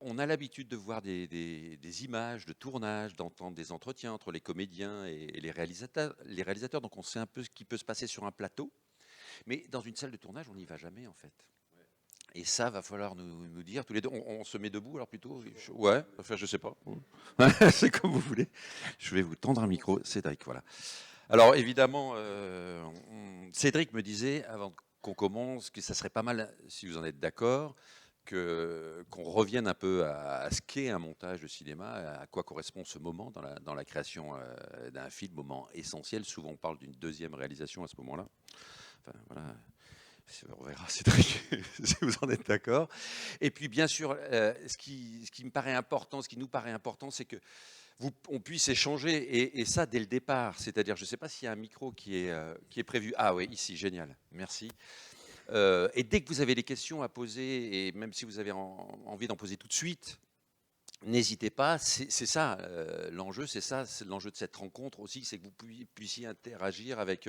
On a l'habitude de voir des images de tournage, d'entendre des entretiens entre les comédiens et les réalisateurs. Donc on sait un peu ce qui peut se passer sur un plateau. Mais dans une salle de tournage, on n'y va jamais en fait. Et ça, va falloir nous dire tous les deux. On se met debout alors plutôt. Ouais, enfin je sais pas. C'est comme vous voulez. Je vais vous tendre un micro, Cédric. Voilà. Alors évidemment, Cédric me disait avant qu'on commence que ça serait pas mal, si vous en êtes d'accord, qu'on revienne un peu à ce qu'est un montage de cinéma, à quoi correspond ce moment dans la création d'un film, moment essentiel. Souvent on parle d'une deuxième réalisation à ce moment-là. Enfin, voilà. On verra, Cédric, si vous en êtes d'accord. Et puis, bien sûr, ce qui me paraît important, ce qui nous paraît important, c'est que on puisse échanger, et ça dès le départ. C'est-à-dire, je ne sais pas s'il y a un micro qui est prévu. Ah oui, ici, génial, merci. Et dès que vous avez des questions à poser, et même si vous avez envie d'en poser tout de suite, n'hésitez pas, c'est ça l'enjeu, c'est ça, c'est l'enjeu de cette rencontre aussi, c'est que vous puissiez interagir avec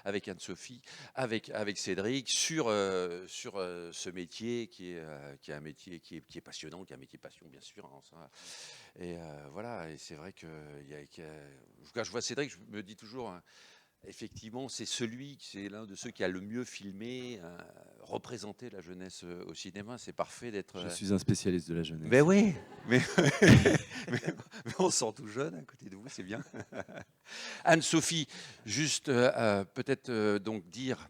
Anne-Sophie, avec Cédric sur ce métier qui est un métier qui est passionnant, qui est un métier passion bien sûr. Hein, ça. Et voilà, et c'est vrai que quand je vois Cédric, je me dis toujours. Hein, effectivement, c'est l'un de ceux qui a le mieux filmé, représenté la jeunesse au cinéma. C'est parfait d'être. Je suis un spécialiste de la Ben jeunesse. oui, mais, mais, mais on sent tout jeune à côté de vous, c'est bien. Anne-Sophie, juste peut-être donc dire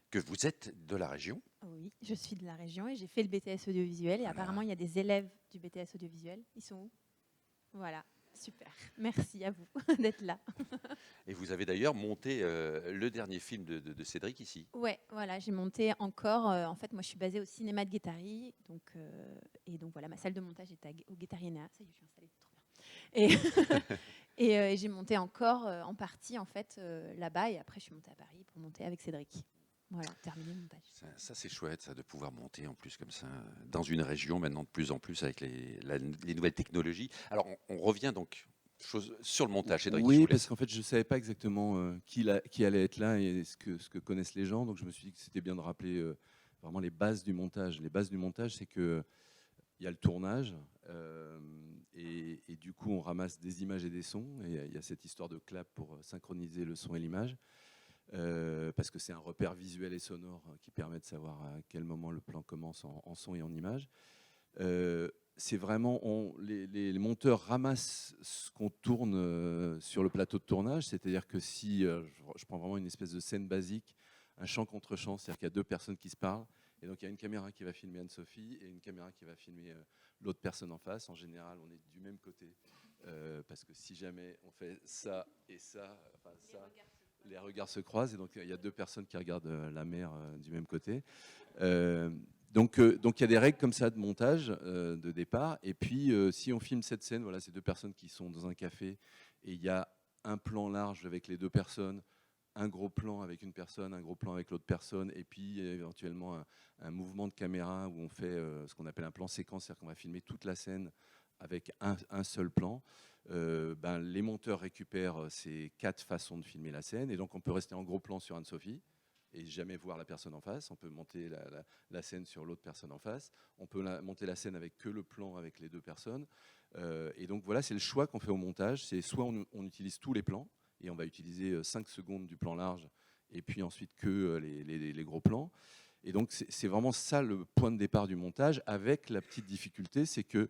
que vous êtes de la région. Oui, je suis de la région et j'ai fait le BTS audiovisuel. Et Voilà. apparemment, il y a des élèves du BTS audiovisuel. Ils sont où? Voilà, super. Merci à vous d'être là. Et vous avez d'ailleurs monté le dernier film de Cédric ici. Ouais, voilà, j'ai monté encore. En fait, moi, je suis basée au cinéma de Guétary. Et donc, voilà, ma salle de montage est au Guétariena. Ça y est, je suis installée, trop bien. Et j'ai monté encore en partie, en fait, là-bas. Et après, je suis montée à Paris pour monter avec Cédric. Voilà, terminé le montage. Ça c'est chouette, ça, de pouvoir monter en plus comme ça, dans une région maintenant de plus en plus avec les nouvelles technologies. Alors, on revient donc sur le montage, Cédric, je Oui, vous parce laisse. qu'en fait, je ne savais pas exactement qui allait être là et ce que connaissent les gens. Donc, je me suis dit que c'était bien de rappeler vraiment les bases du montage. Les bases du montage, c'est qu'il y a le tournage et du coup, on ramasse des images et des sons. Et il y a cette histoire de clap pour synchroniser le son et l'image. Parce que c'est un repère visuel et sonore qui permet de savoir à quel moment le plan commence en son et en image. C'est vraiment, les monteurs ramassent ce qu'on tourne sur le plateau de tournage, c'est-à-dire que si je prends vraiment une espèce de scène basique, un champ contre champ, c'est-à-dire qu'il y a deux personnes qui se parlent, et donc il y a une caméra qui va filmer Anne-Sophie et une caméra qui va filmer l'autre personne en face. En général, on est du même côté, parce que si jamais on fait ça et ça, enfin ça, les regards se croisent, et donc il y a deux personnes qui regardent la mer du même côté. Donc il y a des règles comme ça de montage de départ. Et puis, si on filme cette scène, voilà, c'est deux personnes qui sont dans un café et il y a un plan large avec les deux personnes, un gros plan avec une personne, un gros plan avec l'autre personne, et puis éventuellement un mouvement de caméra où on fait ce qu'on appelle un plan séquence, c'est-à-dire qu'on va filmer toute la scène avec un seul plan. Les monteurs récupèrent ces quatre façons de filmer la scène, et donc on peut rester en gros plan sur Anne-Sophie et jamais voir la personne en face. On peut monter la scène sur l'autre personne en face. On peut monter la scène avec que le plan avec les deux personnes. Et donc voilà, c'est le choix qu'on fait au montage. C'est soit on utilise tous les plans, et on va utiliser 5 secondes du plan large, et puis ensuite que les gros plans. Et donc c'est vraiment ça le point de départ du montage, avec la petite difficulté, c'est que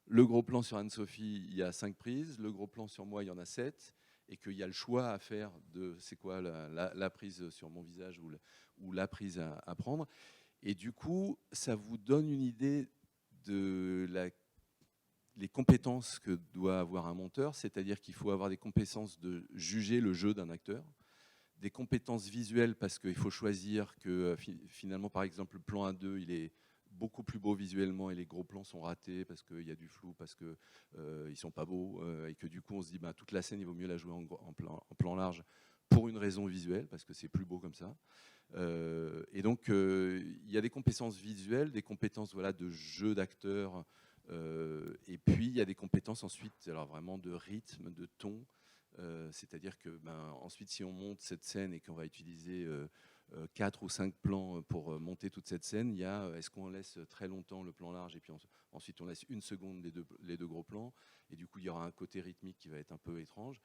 le gros plan sur Anne-Sophie, il y a 5 prises. Le gros plan sur moi, il y en a 7. Et qu'il y a le choix à faire de c'est quoi la prise sur mon visage ou la prise à prendre. Et du coup, ça vous donne une idée de les compétences que doit avoir un monteur, c'est-à-dire qu'il faut avoir des compétences de juger le jeu d'un acteur, des compétences visuelles parce qu'il faut choisir que finalement, par exemple, le plan 1-2, il est beaucoup plus beau visuellement et les gros plans sont ratés parce qu'il y a du flou, parce qu'ils ne sont pas beaux, et que du coup on se dit toute la scène il vaut mieux la jouer en plan large pour une raison visuelle, parce que c'est plus beau comme ça. Et donc il y a des compétences visuelles, des compétences voilà, de jeu d'acteur, Et puis, il y a des compétences ensuite, alors vraiment de rythme, de ton. C'est-à-dire que ensuite, si on monte cette scène et qu'on va utiliser 4 ou 5 plans pour monter toute cette scène, il y a est-ce qu'on laisse très longtemps le plan large et puis ensuite on laisse une seconde les deux gros plans, et du coup il y aura un côté rythmique qui va être un peu étrange,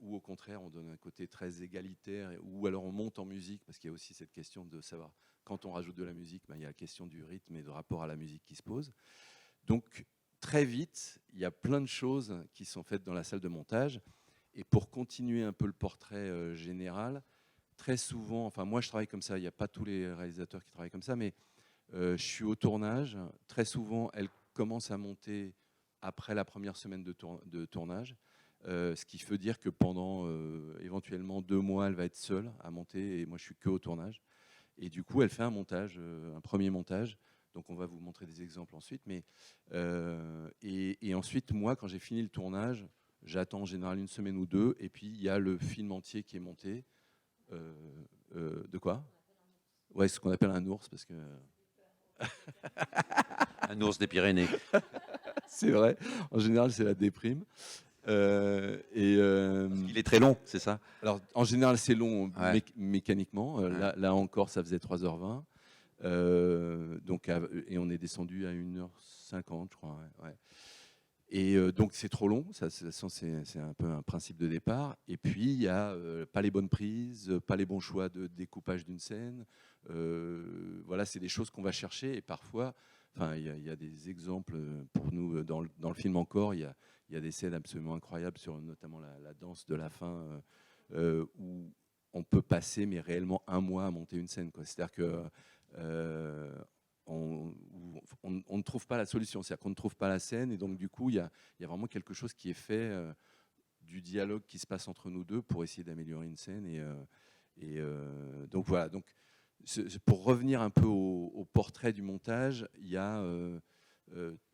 ou au contraire on donne un côté très égalitaire, ou alors on monte en musique, parce qu'il y a aussi cette question de savoir, quand on rajoute de la musique, il y a la question du rythme et de rapport à la musique qui se pose. Donc très vite, il y a plein de choses qui sont faites dans la salle de montage. Et pour continuer un peu le portrait général, très souvent, enfin moi je travaille comme ça, il n'y a pas tous les réalisateurs qui travaillent comme ça, mais je suis au tournage. Très souvent, elle commence à monter après la première semaine de tournage, ce qui veut dire que pendant éventuellement 2 mois, elle va être seule à monter, et moi je suis que au tournage. Et du coup, elle fait un montage, un premier montage. Donc on va vous montrer des exemples ensuite. Et ensuite, moi, quand j'ai fini le tournage, j'attends en général 1 semaine ou 2, et puis il y a le film entier qui est monté. De quoi? Ouais, ce qu'on appelle un ours, parce que Un ours des Pyrénées. c'est vrai, en général c'est la déprime. Il est très long, c'est ça? Alors en général c'est long Ouais. mécaniquement. Ouais. Là encore, ça faisait 3h20. Donc, et on est descendu à 1h50, je crois. Ouais, ouais. Et donc c'est trop long, c'est un peu un principe de départ. Et puis il n'y a pas les bonnes prises, pas les bons choix de découpage d'une scène. Voilà, c'est des choses qu'on va chercher. Et parfois, il y a des exemples pour nous dans le film encore. Il y a des scènes absolument incroyables sur notamment la danse de la fin, où on peut passer mais réellement 1 mois à monter une scène, quoi. C'est-à-dire que on ne trouve pas la solution, c'est-à-dire qu'on ne trouve pas la scène, et donc du coup il y a vraiment quelque chose qui est fait, du dialogue qui se passe entre nous deux pour essayer d'améliorer une scène. Donc voilà, donc pour revenir un peu au portrait du montage, il y a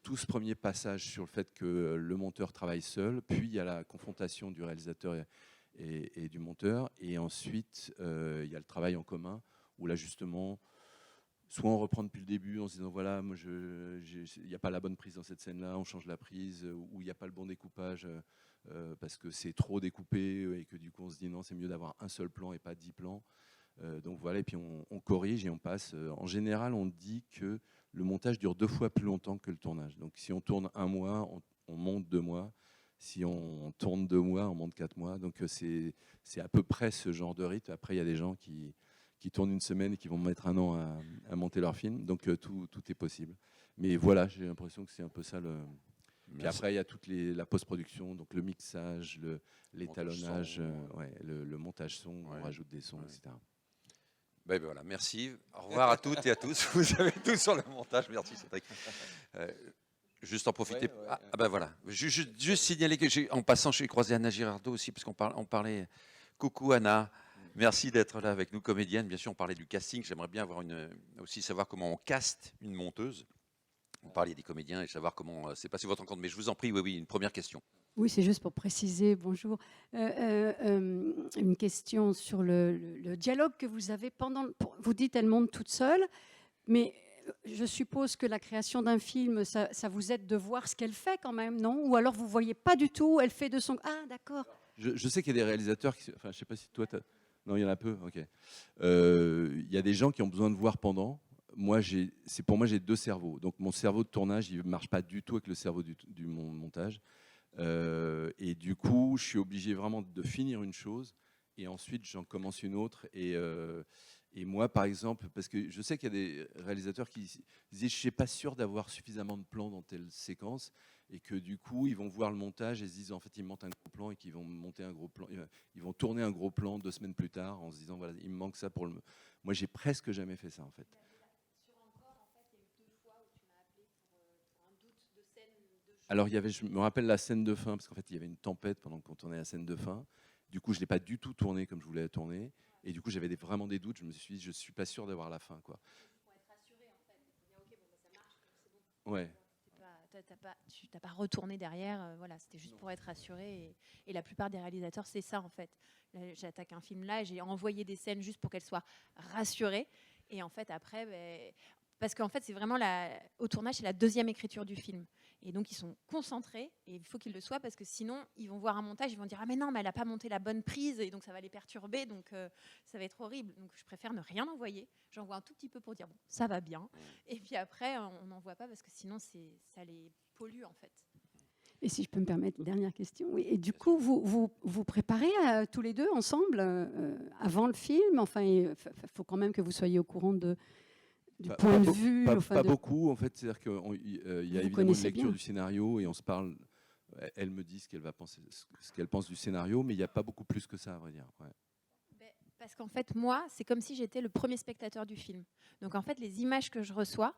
tout ce premier passage sur le fait que le monteur travaille seul, puis il y a la confrontation du réalisateur et du monteur, et ensuite il y a le travail en commun, où là justement soit on reprend depuis le début en se disant voilà, moi il n'y a pas la bonne prise dans cette scène-là, on change la prise, ou il n'y a pas le bon découpage parce que c'est trop découpé, et que du coup on se dit non, c'est mieux d'avoir un seul plan et pas 10 plans. Donc voilà, et puis on corrige et on passe. En général, on dit que le montage dure 2 fois plus longtemps que le tournage. Donc si on tourne 1 mois, on monte 2 mois. Si on tourne 2 mois, on monte 4 mois. Donc c'est à peu près ce genre de rythme. Après, il y a des gens qui tournent 1 semaine et qui vont mettre 1 an à monter leur film. Donc tout est possible. Mais voilà, j'ai l'impression que c'est un peu ça le... Puis après, il y a toute la post-production, donc le mixage, l'étalonnage, le montage son, on rajoute des sons, etc. Ben voilà, merci. Au revoir à toutes et à tous. Vous avez tout sur le montage. Merci, Cédric. Juste en profiter. Ben voilà. Juste signaler que en passant, j'ai croisé Anna Girardot aussi, parce on parlait. Coucou Anna. Merci d'être là avec nous, comédienne. Bien sûr, on parlait du casting. J'aimerais bien aussi savoir comment on caste une monteuse. On parlait des comédiens et savoir comment s'est passé votre rencontre. Mais je vous en prie, oui, une première question. Oui, c'est juste pour préciser, bonjour, une question sur le dialogue que vous avez pendant... Vous dites elle monte toute seule, mais je suppose que la création d'un film, ça vous aide de voir ce qu'elle fait quand même, non? Ou alors vous ne voyez pas du tout, elle fait de son... Ah, d'accord. Je sais qu'il y a des réalisateurs qui... Enfin, je ne sais pas si toi... Non, il y en a peu, ok. Il y a des gens qui ont besoin de voir pendant. Pour moi, j'ai 2 cerveaux. Donc mon cerveau de tournage, il ne marche pas du tout avec le cerveau du montage. Et du coup, je suis obligé vraiment de finir une chose et ensuite j'en commence une autre. Et moi, par exemple, parce que je sais qu'il y a des réalisateurs qui disent je ne suis pas sûr d'avoir suffisamment de plans dans telle séquence, et que du coup, ils vont voir le montage et se disent en fait, ils montent un gros plan et qu'ils vont monter un gros plan. Ils vont tourner un gros plan 2 semaines plus tard en se disant voilà, il me manque ça pour le. Moi, j'ai presque jamais fait ça en fait. Alors, je me rappelle la scène de fin, parce qu'en fait, il y avait une tempête pendant qu'on tournait la scène de fin. Du coup, je ne l'ai pas du tout tournée comme je voulais la tourner. Et du coup, j'avais vraiment des doutes. Je me suis dit, je ne suis pas sûr d'avoir la fin, quoi. Pour être rassuré, en fait. Ok, bon, ça marche, c'est bon. Ouais. Tu n'as pas retourné derrière. Voilà, c'était juste pour être rassuré. Et la plupart des réalisateurs, c'est ça, en fait. Là, j'attaque un film là, j'ai envoyé des scènes juste pour qu'elles soient rassurées. Et en fait, après... parce qu'en fait, c'est vraiment au tournage, c'est la deuxième écriture du film. Et donc, ils sont concentrés, et il faut qu'ils le soient, parce que sinon, ils vont voir un montage, ils vont dire « Ah, mais non, mais elle n'a pas monté la bonne prise, et donc ça va les perturber, donc ça va être horrible. » Donc, je préfère ne rien envoyer. J'envoie un tout petit peu pour dire « Bon, ça va bien. » Et puis après, on n'envoie pas, parce que sinon, ça les pollue, en fait. Et si je peux me permettre, une dernière question. Oui. Et du coup, vous préparez tous les deux ensemble avant le film. Enfin, il faut quand même que vous soyez au courant du point de vue. Pas beaucoup, en fait. C'est-à-dire qu'il y a évidemment une lecture bien. du scénario et on se parle. Elle me dit ce qu'elle va penser, ce qu'elle pense du scénario, mais il n'y a pas beaucoup plus que ça, à vrai dire. Ouais. Parce qu'en fait, moi, c'est comme si j'étais le premier spectateur du film. Donc, en fait, les images que je reçois,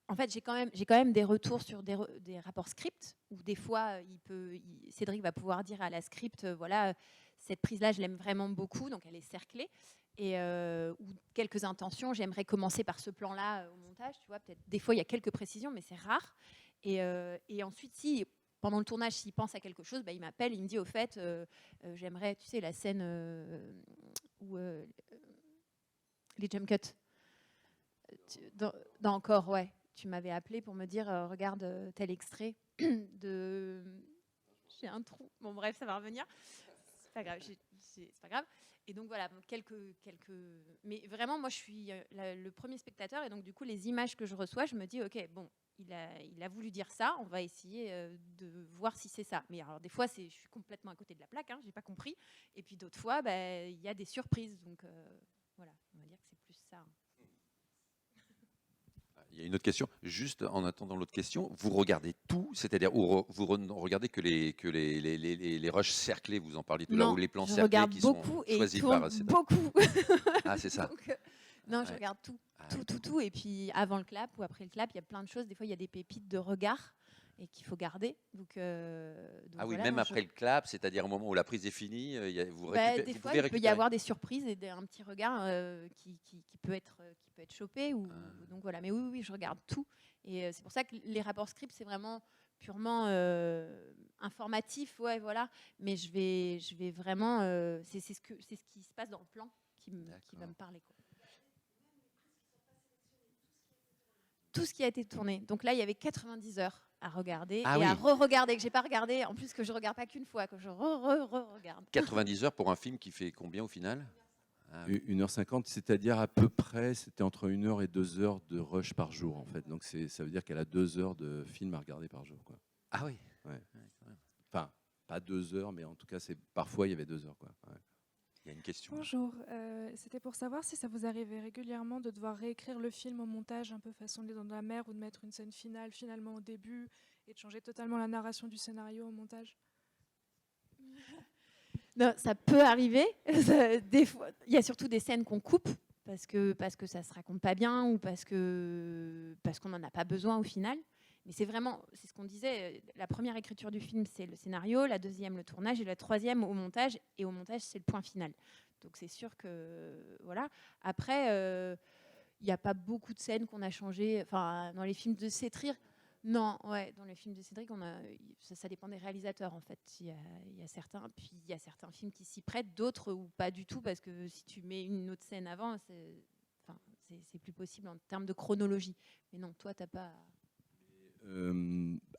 en fait, j'ai quand même des retours sur des rapports script, où des fois, Cédric va pouvoir dire à la script, voilà, cette prise-là, je l'aime vraiment beaucoup, donc elle est cerclée. Ou quelques intentions, j'aimerais commencer par ce plan-là au montage, tu vois, peut-être des fois il y a quelques précisions, mais c'est rare. Et ensuite, si pendant le tournage, s'il pense à quelque chose, bah, il m'appelle, il me dit au fait, j'aimerais, tu sais, la scène où les jump cuts dans Encore, ouais. Tu m'avais appelé pour me dire, regarde tel extrait de. J'ai un trou. Bon, bref, ça va revenir. C'est pas grave. C'est pas grave. Et donc voilà, quelques. Mais vraiment, moi, je suis le premier spectateur, et donc du coup, les images que je reçois, je me dis, ok, bon, il a voulu dire ça, on va essayer de voir si c'est ça. Mais alors, des fois, je suis complètement à côté de la plaque, hein, j'ai pas compris. Et puis d'autres fois, il y a des surprises. Donc voilà, on va dire que c'est plus ça. Il y a une autre question. Juste en attendant l'autre question, vous regardez tout, c'est-à-dire vous regardez que les rushs cerclés, vous en parliez tout à l'heure, ou les plans cerclés qui sont choisis par beaucoup. Ah, c'est ça. Donc, non, je regarde tout. Tout. Et puis avant le clap ou après le clap, il y a plein de choses. Des fois, il y a des pépites de regard et qu'il faut garder. Donc ah oui, voilà, même après le clap, c'est-à-dire au moment où la prise est finie, vous des récupérez. fois, il peut y avoir des surprises et un petit regard qui peut être chopé. Donc voilà, mais oui, je regarde tout. Et c'est pour ça que les rapports script, c'est vraiment purement informatif, ouais, voilà. Mais je vais vraiment, c'est ce qui se passe dans le plan qui va me parler, quoi. Tout ce qui a été tourné. Donc là, il y avait 90 heures à regarder à re-regarder, que j'ai pas regardé, en plus que je regarde pas qu'une fois, que je re-regarde. 90 heures pour un film qui fait combien au final? 1h50, c'est-à-dire à peu près, c'était entre 1 heure et 2 heures de rush par jour, en fait. Donc ça veut dire qu'elle a 2 heures de film à regarder par jour, quoi. Ah oui. Ouais. Enfin, pas 2 heures, mais en tout cas, parfois il y avait 2 heures, quoi. Ouais. Il y a une question. Bonjour, c'était pour savoir si ça vous arrivait régulièrement de devoir réécrire le film au montage, un peu façon Les Dents de la Mer, ou de mettre une scène finale finalement au début et de changer totalement la narration du scénario au montage. Non, ça peut arriver. Des fois, il y a surtout des scènes qu'on coupe parce que ça se raconte pas bien ou parce qu'on n'en a pas besoin au final. Mais c'est ce qu'on disait, la première écriture du film, c'est le scénario, la deuxième, le tournage, et la troisième, au montage. Et au montage, c'est le point final. Donc c'est sûr que, voilà. Après, il n'y a pas beaucoup de scènes qu'on a changées. Enfin, dans les films de Cédric, non, ouais, dans les films de Cédric, ça dépend des réalisateurs, en fait. Il y a certains films qui s'y prêtent, d'autres ou pas du tout, parce que si tu mets une autre scène avant, c'est plus possible en termes de chronologie. Mais non, toi, t'as pas...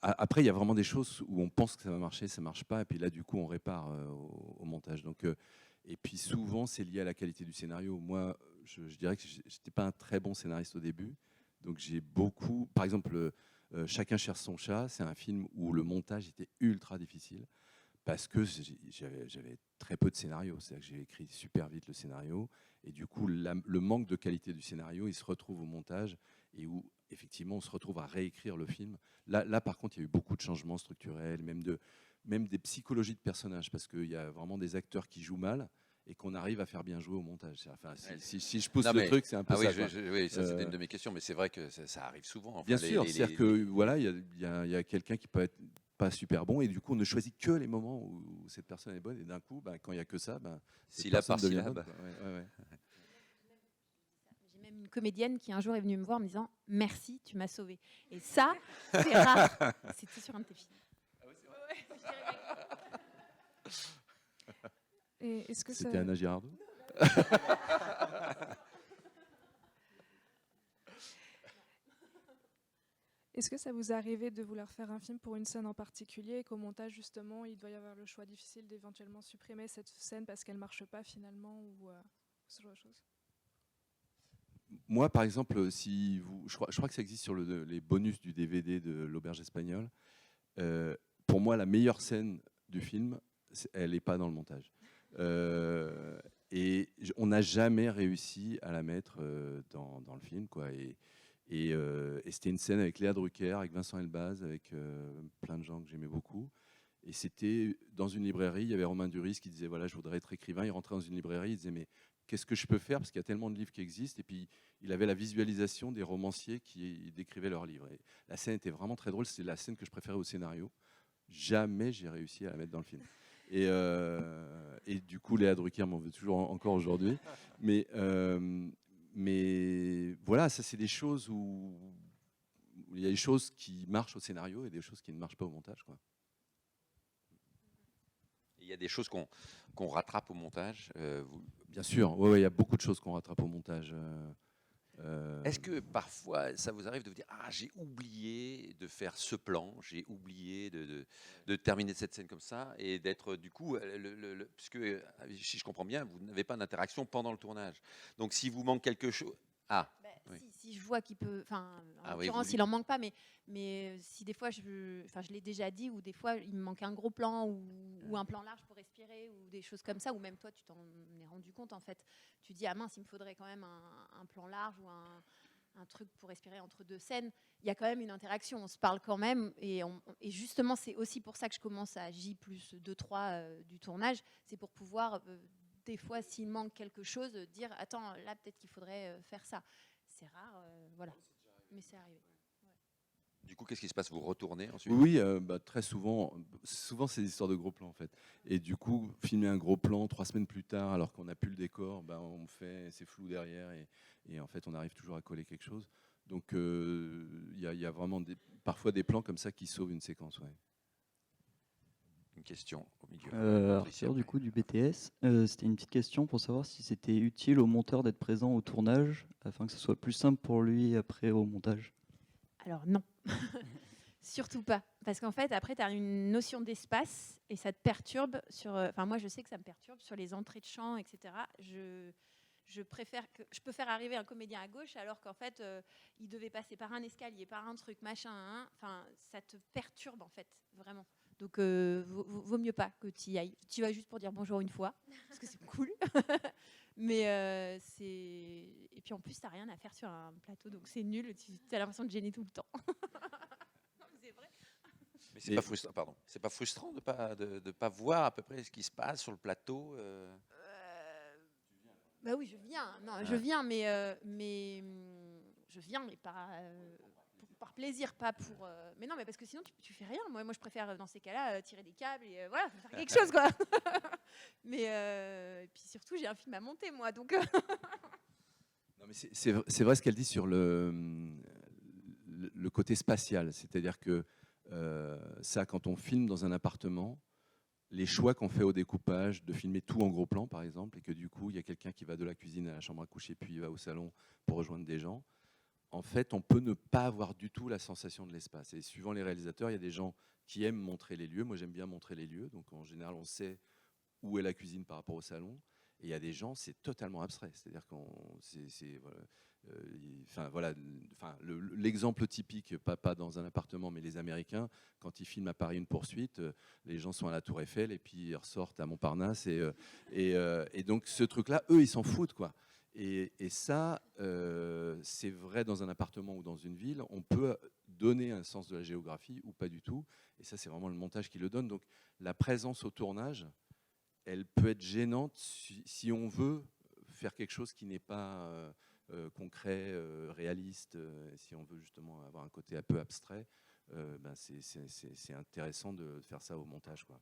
Après, il y a vraiment des choses où on pense que ça va marcher, ça marche pas, et puis là, du coup, on répare au montage. Donc, et puis souvent, c'est lié à la qualité du scénario. Moi, je dirais que j'étais pas un très bon scénariste au début, donc j'ai beaucoup. Par exemple, Chacun cherche son chat, c'est un film où le montage était ultra difficile parce que j'avais très peu de scénario. C'est-à-dire que j'ai écrit super vite le scénario, et du coup, le manque de qualité du scénario, il se retrouve au montage, et où effectivement, on se retrouve à réécrire le film. Là, par contre, il y a eu beaucoup de changements structurels, même des psychologies de personnages, parce qu'il y a vraiment des acteurs qui jouent mal et qu'on arrive à faire bien jouer au montage. Enfin, si je pousse le truc, c'est un peu ça. Oui, ça c'était une de mes questions, mais c'est vrai que ça arrive souvent. Enfin, bien sûr, c'est-à-dire que voilà, il y a quelqu'un qui peut être pas super bon, et du coup, on ne choisit que les moments où cette personne est bonne, et d'un coup, quand il n'y a que ça, syllabe devient bonne. Même une comédienne qui un jour est venue me voir en me disant « Merci, tu m'as sauvée ». Et ça, c'est rare. C'était sur un de tes films. Et est-ce que c'était Anna Girardot? Est-ce que ça vous est arrivé de vouloir faire un film pour une scène en particulier et qu'au montage, justement, il doit y avoir le choix difficile d'éventuellement supprimer cette scène parce qu'elle ne marche pas finalement ou ce genre de choses? Moi, par exemple, si vous, je crois que ça existe sur les bonus du DVD de l'Auberge espagnole. Pour moi, la meilleure scène du film, elle n'est pas dans le montage. Et on n'a jamais réussi à la mettre dans le film, quoi. Et c'était une scène avec Léa Drucker, avec Vincent Elbaz, avec plein de gens que j'aimais beaucoup. Et c'était dans une librairie, il y avait Romain Duris qui disait, voilà, je voudrais être écrivain. Il rentrait dans une librairie, il disait, mais qu'est-ce que je peux faire? Parce qu'il y a tellement de livres qui existent. Et puis, il avait la visualisation des romanciers qui décrivaient leurs livres. Et la scène était vraiment très drôle. C'est la scène que je préférais au scénario. Jamais j'ai réussi à la mettre dans le film. Et du coup, Léa Drucker m'en veut toujours encore aujourd'hui. Mais voilà, ça, c'est des choses où il y a des choses qui marchent au scénario et des choses qui ne marchent pas au montage, quoi. Il y a des choses qu'on rattrape au montage. Bien sûr, ouais, il y a beaucoup de choses qu'on rattrape au montage. Est-ce que parfois ça vous arrive de vous dire ah j'ai oublié de faire ce plan, j'ai oublié de terminer cette scène comme ça et d'être du coup puisque si je comprends bien vous n'avez pas d'interaction pendant le tournage. Donc si vous manque quelque chose oui. Si je vois qu'il peut, enfin, en oui, l'occurrence, il en manque pas, mais si des fois, je l'ai déjà dit, ou des fois, il me manque un gros plan ou un plan large pour respirer, ou des choses comme ça, ou même toi, tu t'en es rendu compte, en fait. Tu dis, ah mince, il me faudrait quand même un plan large ou un truc pour respirer entre deux scènes. Il y a quand même une interaction, on se parle quand même, et justement, c'est aussi pour ça que je commence à J+2, 3 du tournage, c'est pour pouvoir... des fois, s'il manque quelque chose, dire attends, là peut-être qu'il faudrait faire ça. C'est rare, voilà, mais c'est arrivé. Ouais. Du coup, qu'est-ce qui se passe? Vous retournez ensuite? Oui, très souvent. Souvent, c'est des histoires de gros plans, en fait. Et du coup, filmer un gros plan 3 semaines plus tard, alors qu'on n'a plus le décor, on fait, c'est flou derrière, et en fait, on arrive toujours à coller quelque chose. Donc, il y a vraiment parfois des plans comme ça qui sauvent une séquence, ouais. Une question au milieu. Arthur, du coup, du BTS. C'était une petite question pour savoir si c'était utile au monteur d'être présent au tournage afin que ce soit plus simple pour lui après au montage. Alors non, surtout pas. Parce qu'en fait, après, tu as une notion d'espace et ça te perturbe sur... Enfin, moi, je sais que ça me perturbe sur les entrées de chant, etc. Je peux faire arriver un comédien à gauche alors qu'en fait, il devait passer par un escalier, par un truc, machin. Enfin, ça te perturbe, en fait, vraiment. Donc, vaut mieux pas que tu y ailles. Tu vas juste pour dire bonjour une fois, parce que c'est cool. Mais et puis en plus, tu n'as rien à faire sur un plateau, donc c'est nul. Tu as l'impression de gêner tout le temps. Non, c'est vrai. Mais c'est pas frustrant, pardon. C'est pas frustrant de pas voir à peu près ce qui se passe sur le plateau. Bah oui, je viens. Non, je viens, mais je viens, mais pas par plaisir, pas pour. Mais non, mais parce que sinon tu fais rien. Moi, je préfère dans ces cas-là tirer des câbles et voilà, faire quelque chose, quoi. Mais et puis surtout, j'ai un film à monter, moi, donc. Non, mais c'est vrai ce qu'elle dit sur le côté spatial, c'est-à-dire que ça, quand on filme dans un appartement, les choix qu'on fait au découpage, de filmer tout en gros plan, par exemple, et que du coup, il y a quelqu'un qui va de la cuisine à la chambre à coucher, puis il va au salon pour rejoindre des gens, en fait, on peut ne pas avoir du tout la sensation de l'espace. Et suivant les réalisateurs, il y a des gens qui aiment montrer les lieux. Moi, j'aime bien montrer les lieux. Donc, en général, on sait où est la cuisine par rapport au salon. Et il y a des gens, c'est totalement abstrait. C'est-à-dire l'exemple typique, pas dans un appartement, mais les Américains, quand ils filment à Paris une poursuite, les gens sont à la Tour Eiffel et puis ils ressortent à Montparnasse. Et donc, ce truc-là, eux, ils s'en foutent, quoi. Et ça, c'est vrai dans un appartement ou dans une ville. On peut donner un sens de la géographie ou pas du tout. Et ça, c'est vraiment le montage qui le donne. Donc, la présence au tournage, elle peut être gênante si on veut faire quelque chose qui n'est pas concret, réaliste. Si on veut justement avoir un côté un peu abstrait, c'est intéressant de faire ça au montage, quoi.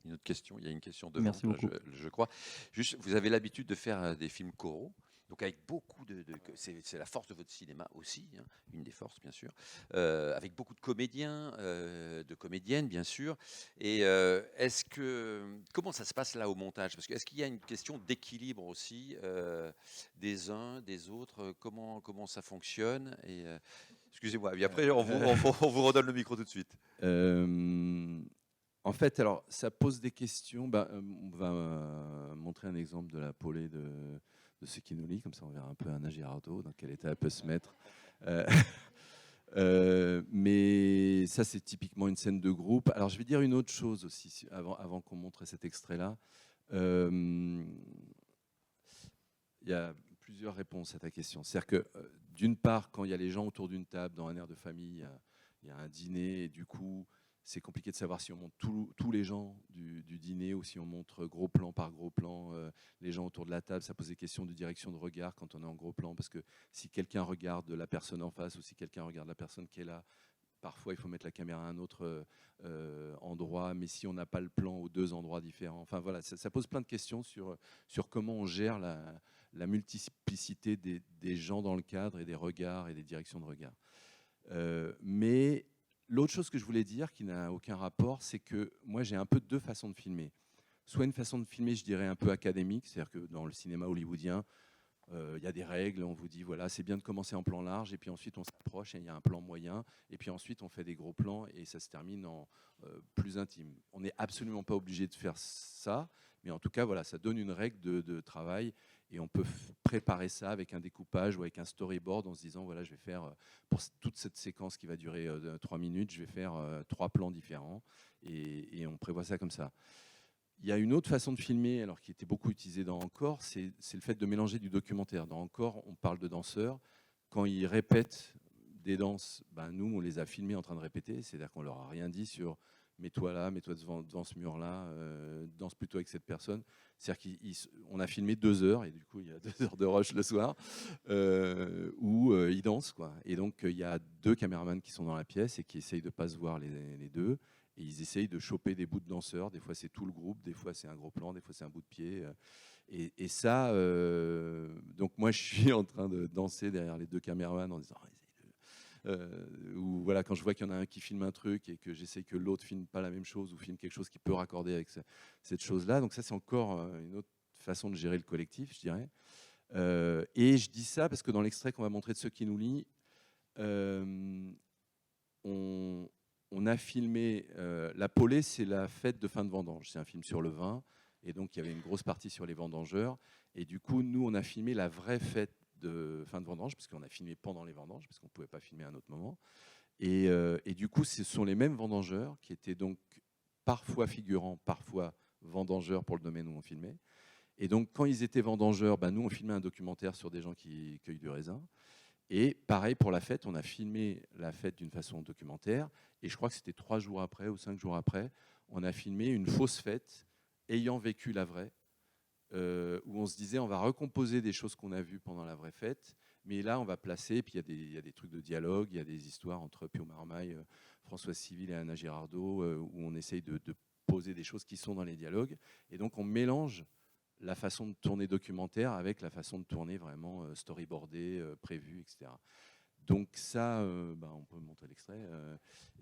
Une autre question, il y a une question devant, Merci beaucoup. je crois. Juste, vous avez l'habitude de faire des films choraux. Donc avec beaucoup c'est la force de votre cinéma aussi, hein, une des forces bien sûr, avec beaucoup de comédiens, de comédiennes bien sûr. Et comment ça se passe là au montage? Parce que est-ce qu'il y a une question d'équilibre aussi des uns, des autres? Comment ça fonctionne? Et excusez-moi. Et après on vous redonne le micro tout de suite. En fait, alors ça pose des questions. On va montrer un exemple de la polée de Sekinoli, comme ça on verra un peu Anna Girardot dans quel état elle peut se mettre. Mais ça, c'est typiquement une scène de groupe. Alors, je vais dire une autre chose aussi, avant qu'on montre cet extrait-là. Il y a plusieurs réponses à ta question. C'est-à-dire que, d'une part, quand il y a les gens autour d'une table, dans un air de famille, il y a un dîner, et du coup, c'est compliqué de savoir si on montre tous les gens du dîner ou si on montre gros plan par gros plan les gens autour de la table. Ça pose des questions de direction de regard quand on est en gros plan, parce que si quelqu'un regarde la personne en face ou si quelqu'un regarde la personne qui est là, parfois il faut mettre la caméra à un autre endroit, mais si on n'a pas le plan aux deux endroits différents. Enfin voilà, ça pose plein de questions sur comment on gère la multiplicité des gens dans le cadre et des regards et des directions de regard. Mais l'autre chose que je voulais dire, qui n'a aucun rapport, c'est que moi j'ai un peu deux façons de filmer. Soit une façon de filmer, je dirais, un peu académique, c'est-à-dire que dans le cinéma hollywoodien, il y a des règles, on vous dit, voilà, c'est bien de commencer en plan large, et puis ensuite on s'approche, et il y a un plan moyen, et puis ensuite on fait des gros plans, et ça se termine en plus intime. On n'est absolument pas obligé de faire ça, mais en tout cas, voilà, ça donne une règle de travail, et on peut préparer ça avec un découpage ou avec un storyboard en se disant, voilà, je vais faire, pour toute cette séquence qui va durer 3 minutes, je vais faire 3 plans différents, et on prévoit ça comme ça. Il y a une autre façon de filmer, alors qui était beaucoup utilisée dans Encore, c'est le fait de mélanger du documentaire. Dans Encore, on parle de danseurs. Quand ils répètent des danses, nous, on les a filmés en train de répéter, c'est-à-dire qu'on leur a rien dit sur mets-toi là, mets-toi devant ce mur-là, danse plutôt avec cette personne. C'est-à-dire qu'on a filmé 2 heures, et du coup, il y a 2 heures de rush le soir, où ils dansent, quoi. Et donc, il y a 2 caméramans qui sont dans la pièce et qui essayent de ne pas se voir les deux. Et ils essayent de choper des bouts de danseurs. Des fois, c'est tout le groupe, des fois, c'est un gros plan, des fois, c'est un bout de pied. Et ça, donc moi, je suis en train de danser derrière les 2 caméramans en disant ou voilà, quand je vois qu'il y en a un qui filme un truc et que j'essaie que l'autre filme pas la même chose ou filme quelque chose qui peut raccorder avec cette chose-là. Donc ça, c'est encore une autre façon de gérer le collectif, je dirais. Et je dis ça parce que dans l'extrait qu'on va montrer de Ceux qui nous lient, on a filmé La Polée, c'est la fête de fin de vendange. C'est un film sur le vin. Et donc, il y avait une grosse partie sur les vendangeurs. Et du coup, nous, on a filmé la vraie fête de fin de vendange, parce qu'on a filmé pendant les vendanges, parce qu'on ne pouvait pas filmer à un autre moment. Et du coup, ce sont les mêmes vendangeurs qui étaient donc parfois figurants, parfois vendangeurs pour le domaine où on filmait. Et donc, quand ils étaient vendangeurs, nous, on filmait un documentaire sur des gens qui cueillent du raisin. Et pareil pour la fête, on a filmé la fête d'une façon documentaire. Et je crois que c'était 3 jours après ou 5 jours après, on a filmé une fausse fête ayant vécu la vraie, où on se disait on va recomposer des choses qu'on a vues pendant la vraie fête, mais là on va placer, puis il y a des trucs de dialogue, il y a des histoires entre Pio Marmaille, Françoise Civil et Anna Girardot, où on essaye de poser des choses qui sont dans les dialogues. Et donc on mélange la façon de tourner documentaire avec la façon de tourner vraiment storyboardé, prévu, etc. Donc ça, on peut montrer l'extrait,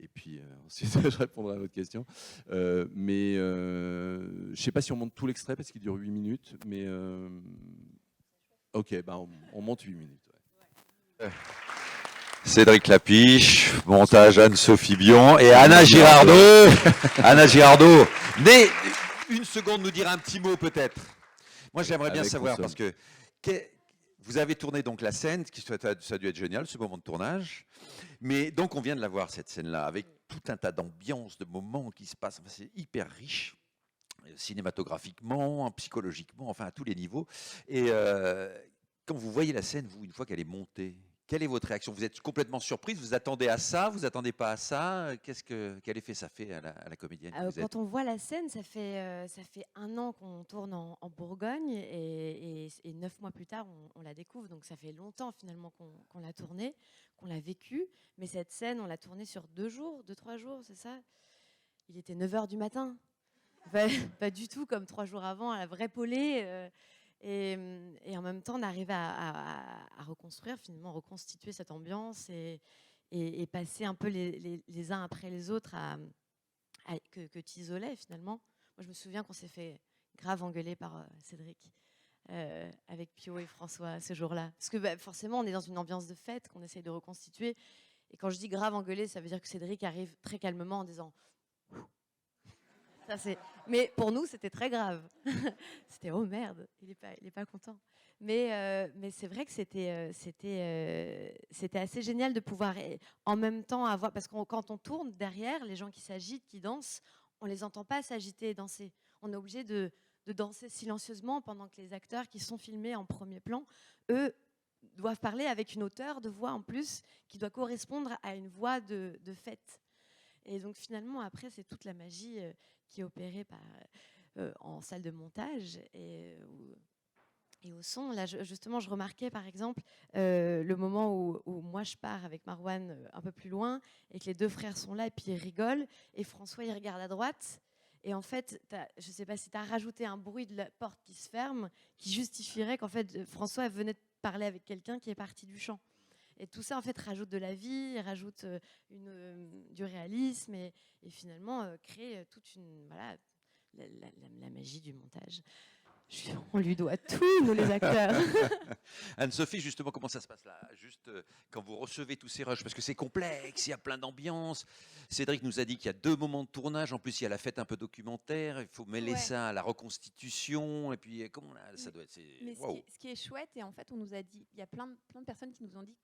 et puis ensuite je répondrai à votre question. Mais je ne sais pas si on monte tout l'extrait parce qu'il dure 8 minutes, mais ok, on monte 8 minutes. Ouais. Cédric Lapiche, montage Anne-Sophie Bion et Anna Girardot. Anna Girardot, mais une seconde, nous dire un petit mot peut-être. Moi, j'aimerais bien savoir, parce que vous avez tourné donc la scène, ça a dû être génial, ce moment de tournage. Mais donc, on vient de la voir, cette scène-là, avec tout un tas d'ambiances, de moments qui se passent. Enfin, c'est hyper riche, cinématographiquement, psychologiquement, enfin, à tous les niveaux. Et quand vous voyez la scène, vous, une fois qu'elle est montée, quelle est votre réaction? Vous êtes complètement surprise? Vous attendez à ça? Vous attendez pas à ça? Quel effet ça fait à la comédienne que vous êtes? Quand on voit la scène, ça fait 1 an qu'on tourne en Bourgogne et 9 mois plus tard, on la découvre. Donc ça fait longtemps finalement qu'on l'a tournée, qu'on l'a vécue. Mais cette scène, on l'a tournée sur 2 jours, 2-3 jours, c'est ça? Il était 9h du matin. Pas du tout comme 3 jours avant, à la vraie Polée. Et en même temps, on arrive à reconstruire, finalement, reconstituer cette ambiance et passer un peu les uns après les autres que tu isolais, finalement. Moi, je me souviens qu'on s'est fait grave engueuler par Cédric. Avec Pio et François ce jour-là. Parce que forcément, on est dans une ambiance de fête qu'on essaye de reconstituer. Et quand je dis grave engueulé, ça veut dire que Cédric arrive très calmement en disant ça, mais pour nous, c'était très grave. C'était oh merde, il est pas content. Mais c'est vrai que c'était assez génial de pouvoir en même temps avoir. Parce que quand on tourne derrière, les gens qui s'agitent, qui dansent, on les entend pas s'agiter et danser. On est obligé de danser silencieusement pendant que les acteurs qui sont filmés en premier plan, eux, doivent parler avec une hauteur de voix en plus qui doit correspondre à une voix de fête. Et donc finalement, après, c'est toute la magie qui est opérée en salle de montage et au son. Là, justement, je remarquais par exemple le moment où moi je pars avec Marwan un peu plus loin et que les deux frères sont là et puis ils rigolent et François il regarde à droite. Et en fait, je ne sais pas si tu as rajouté un bruit de la porte qui se ferme qui justifierait qu'en fait François venait de parler avec quelqu'un qui est parti du champ. Et tout ça, en fait, rajoute de la vie, rajoute du réalisme et finalement crée toute une voilà la magie du montage. On lui doit tout, nous les acteurs. Anne-Sophie, justement, comment ça se passe là? Juste quand vous recevez tous ces rushs, parce que c'est complexe, il y a plein d'ambiances. Cédric nous a dit qu'il y a 2 moments de tournage. En plus, il y a la fête un peu documentaire. Il faut mêler ça à la reconstitution. Et puis, comment là, ça doit être. Mais Waouh. ce qui est chouette, et en fait, on nous a dit, il y a plein de personnes qui nous ont dit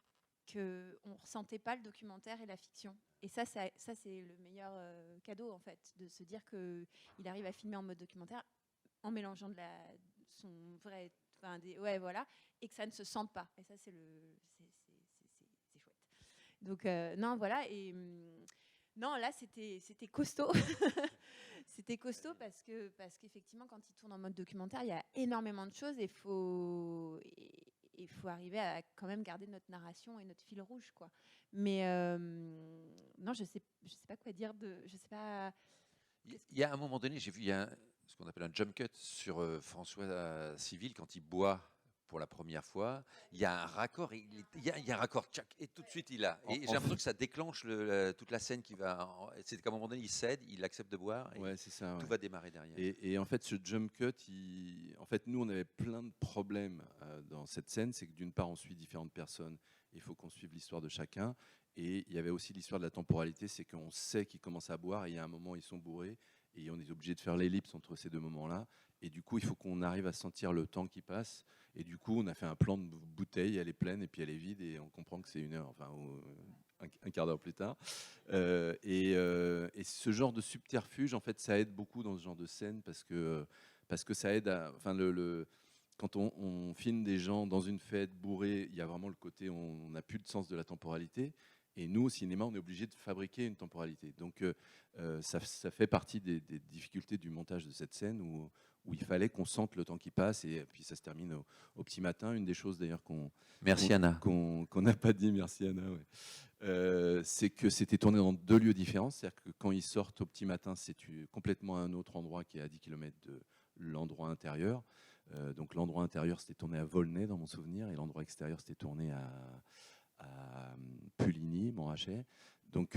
qu'on ne ressentait pas le documentaire et la fiction. Et ça c'est le meilleur cadeau, en fait, de se dire qu'il arrive à filmer en mode documentaire en mélangeant son vrai, ouais, voilà, et que ça ne se sente pas. Et ça, c'est chouette. Donc non, voilà. Et non, là, c'était costaud. C'était costaud parce qu'effectivement, quand il tourne en mode documentaire, il y a énormément de choses et il faut arriver à quand même garder notre narration et notre fil rouge, quoi. Mais non, je sais pas quoi dire je sais pas. Il y a un moment donné, j'ai vu ce qu'on appelle un jump cut sur François Civil quand il boit pour la première fois. Il y a un raccord, il y a un raccord, tchac, et tout de suite il a. Et j'ai l'impression que ça déclenche toute la scène qui va. C'est qu'à un moment donné, il cède, il accepte de boire, et Ouais, c'est ça. tout va démarrer derrière. Et en fait, ce jump cut, en fait, nous, on avait plein de problèmes dans cette scène. C'est que d'une part, on suit différentes personnes. Il faut qu'on suive l'histoire de chacun. Et il y avait aussi l'histoire de la temporalité. C'est qu'on sait qu'ils commencent à boire et il y a un moment, ils sont bourrés. Et on est obligé de faire l'ellipse entre ces 2 moments-là. Et du coup, il faut qu'on arrive à sentir le temps qui passe. Et du coup, on a fait un plan de bouteille. Elle est pleine et puis elle est vide. Et on comprend que c'est 1 heure, enfin, un quart d'heure plus tard. Et ce genre de subterfuge, en fait, ça aide beaucoup dans ce genre de scène parce que ça aide à. Enfin, quand on filme des gens dans une fête bourrée, il y a vraiment le côté on n'a plus de sens de la temporalité. Et nous, au cinéma, on est obligé de fabriquer une temporalité. Donc, ça fait partie des difficultés du montage de cette scène où il fallait qu'on sente le temps qui passe. Et puis, ça se termine au petit matin. Une des choses, d'ailleurs, Merci Anna. qu'on n'a pas dit, merci Anna, ouais. C'est que c'était tourné dans 2 lieux différents. C'est-à-dire que quand ils sortent au petit matin, c'est complètement un autre endroit qui est à 10 km de l'endroit intérieur. Donc, l'endroit intérieur, c'était tourné à Volnay, dans mon souvenir. Et l'endroit extérieur, c'était tourné à Puligny, Montrachet. Donc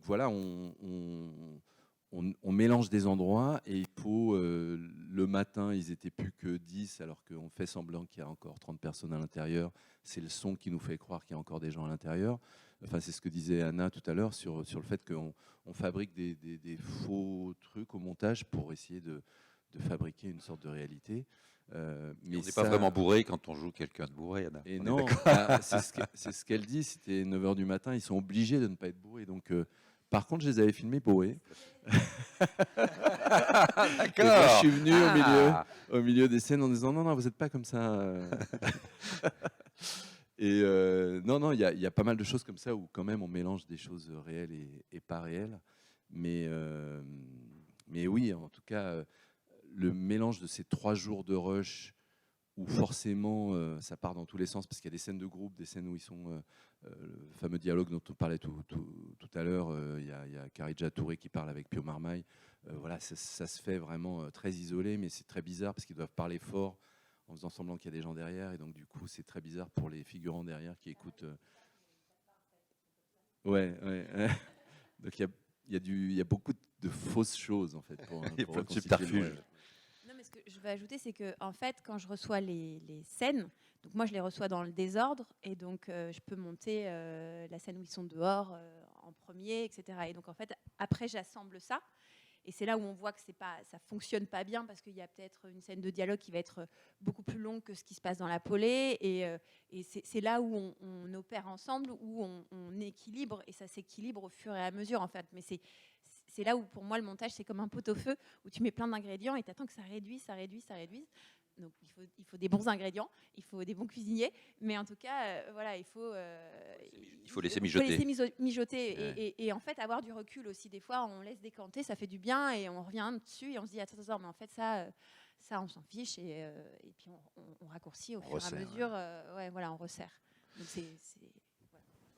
voilà, on mélange des endroits et il faut, le matin, ils étaient plus que 10 alors qu'on fait semblant qu'il y a encore 30 personnes à l'intérieur. C'est le son qui nous fait croire qu'il y a encore des gens à l'intérieur. Enfin, c'est ce que disait Anna tout à l'heure sur le fait qu'on fabrique des faux trucs au montage pour essayer de fabriquer une sorte de réalité. Mais on n'est pas vraiment bourré quand on joue quelqu'un de bourré, Anna. Et On est non, d'accord. c'est ce qu'elle dit, c'était 9h du matin, ils sont obligés de ne pas être bourrés. Donc, par contre, je les avais filmés bourrés. D'accord. Et moi, je suis venu au milieu des scènes en disant non, vous n'êtes pas comme ça. Et non, il y a pas mal de choses comme ça où quand même on mélange des choses réelles et pas réelles. Mais oui, en tout cas, le mélange de ces 3 jours de rush où forcément ça part dans tous les sens, parce qu'il y a des scènes de groupe, des scènes où ils sont, le fameux dialogue dont on parlait tout à l'heure, il y a Kharidja Touré qui parle avec Pio Marmaille. Voilà, ça se fait vraiment très isolé, mais c'est très bizarre parce qu'ils doivent parler fort en faisant semblant qu'il y a des gens derrière, et donc du coup c'est très bizarre pour les figurants derrière qui écoutent. Ouais. Donc il y a beaucoup de fausses choses en fait. Il y a pour plein de reconstituer le subterfuges. voyage. Non, mais ce que je vais ajouter, c'est que en fait, quand je reçois les scènes, donc moi je les reçois dans le désordre, et donc je peux monter la scène où ils sont dehors en premier, etc. Et donc en fait, après j'assemble ça, et c'est là où on voit que ça fonctionne pas bien, parce qu'il y a peut-être une scène de dialogue qui va être beaucoup plus longue que ce qui se passe dans la polée, et c'est là où on opère ensemble, où on équilibre, et ça s'équilibre au fur et à mesure en fait. Mais c'est là où, pour moi, le montage, c'est comme un pot-au-feu où tu mets plein d'ingrédients et tu attends que ça réduise. Donc, il faut des bons ingrédients, il faut des bons cuisiniers. Mais en tout cas, voilà, il faut laisser mijoter. mijoter. Ouais. Et en fait, avoir du recul aussi. Des fois, on laisse décanter, ça fait du bien, et on revient dessus et on se dit, attends, mais en fait, ça on s'en fiche. Et puis, on raccourcit au fur et à resserre, mesure. Voilà, on resserre. Donc,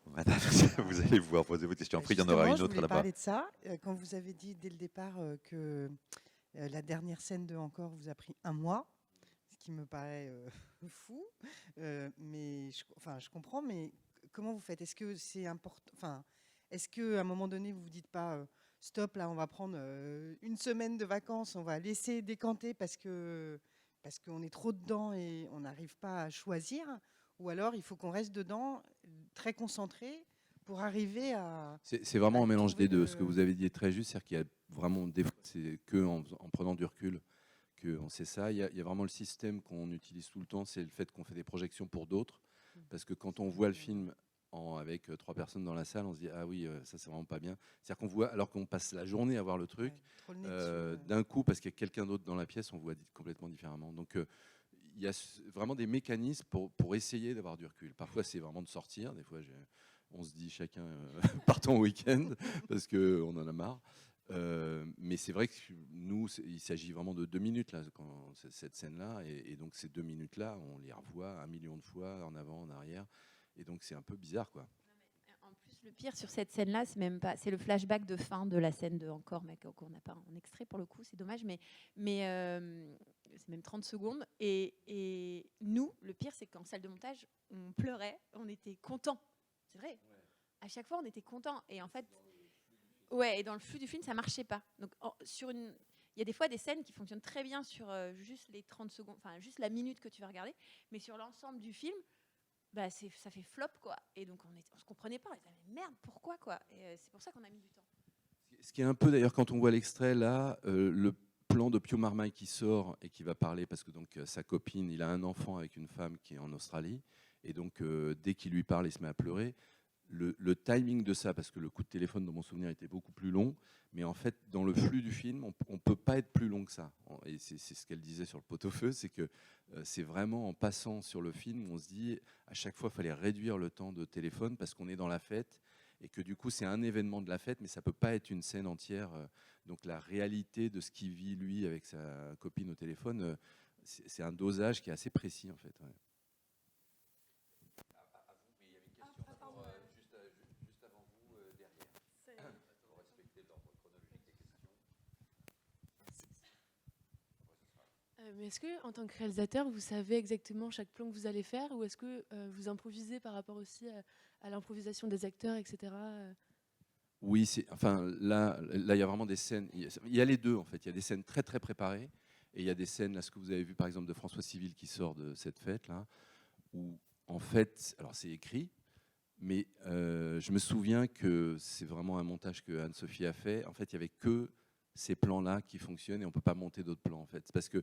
Madame, vous allez pouvoir poser vos questions. Après, il y en aura Justement, une je autre voulais là-bas. parler de ça. Quand vous avez dit dès le départ que la dernière scène de Encore vous a pris 1 mois, ce qui me paraît fou, mais je comprends, mais comment vous faites? Est-ce que c'est important? Enfin, est-ce qu'à un moment donné, vous vous dites pas stop, là, on va prendre 1 semaine de vacances, on va laisser décanter parce qu'on est trop dedans et on n'arrive pas à choisir? Ou alors, il faut qu'on reste dedans, très concentré, pour arriver à... C'est vraiment à un mélange trouver des deux. Ce que vous avez dit est très juste, c'est-à-dire qu'il y a vraiment des fois, c'est que en prenant du recul qu'on sait ça. Il y a vraiment le système qu'on utilise tout le temps, c'est le fait qu'on fait des projections pour d'autres. Parce que quand on voit le film avec 3 personnes dans la salle, on se dit ah oui, ça c'est vraiment pas bien. C'est-à-dire qu'on voit, alors qu'on passe la journée à voir le truc, Ouais, trop le nez dessus, d'un coup, parce qu'il y a quelqu'un d'autre dans la pièce, on voit complètement différemment. Donc il y a vraiment des mécanismes pour essayer d'avoir du recul. Parfois c'est vraiment de sortir, des fois on se dit chacun partons au week-end parce qu'on en a marre. Mais c'est vrai que nous, il s'agit vraiment de 2 minutes là, cette scène-là, et donc ces 2 minutes-là, on les revoit 1 million de fois en avant, en arrière, et donc c'est un peu bizarre, quoi. en plus, le pire sur cette scène-là, c'est même pas, c'est le flashback de fin de la scène de Encore, mais qu'on n'a pas en extrait pour le coup, c'est dommage, mais c'est même 30 secondes. Et nous, le pire, c'est qu'en salle de montage, on pleurait, on était contents. C'est vrai. À chaque fois, on était contents. Et en fait, ouais, et dans le flux du film, ça marchait pas. Donc, il y a des fois des scènes qui fonctionnent très bien sur juste les 30 secondes, enfin juste la minute que tu vas regarder, mais sur l'ensemble du film, bah, ça fait flop, quoi. Et donc on se comprenait pas, on se disait mais merde, pourquoi, quoi. Et c'est pour ça qu'on a mis du temps. Ce qui est un peu d'ailleurs quand on voit l'extrait là, le plan de Pio Marmaille qui sort et qui va parler parce que donc sa copine, il a un enfant avec une femme qui est en Australie, et donc dès qu'il lui parle, il se met à pleurer. Le timing de ça, parce que le coup de téléphone dans mon souvenir était beaucoup plus long, mais en fait dans le flux du film, on peut pas être plus long que ça. Et c'est ce qu'elle disait sur le pot-au-feu, c'est que c'est vraiment en passant sur le film, on se dit à chaque fois il fallait réduire le temps de téléphone parce qu'on est dans la fête, et que du coup c'est un événement de la fête, mais ça peut pas être une scène entière. Donc la réalité de ce qu'il vit lui avec sa copine au téléphone, c'est un dosage qui est assez précis en fait. Ouais. Mais est-ce que, en tant que réalisateur, vous savez exactement chaque plan que vous allez faire, ou est-ce que vous improvisez par rapport aussi à l'improvisation des acteurs, etc. Oui, enfin là, il y a vraiment des scènes. Il y a les deux en fait. Il y a des scènes très très préparées, et il y a des scènes là, ce que vous avez vu par exemple de François Civil qui sort de cette fête là, où en fait, alors c'est écrit, mais je me souviens que c'est vraiment un montage que Anne-Sophie a fait. En fait, il y avait que ces plans-là qui fonctionnent, et on peut pas monter d'autres plans en fait, parce que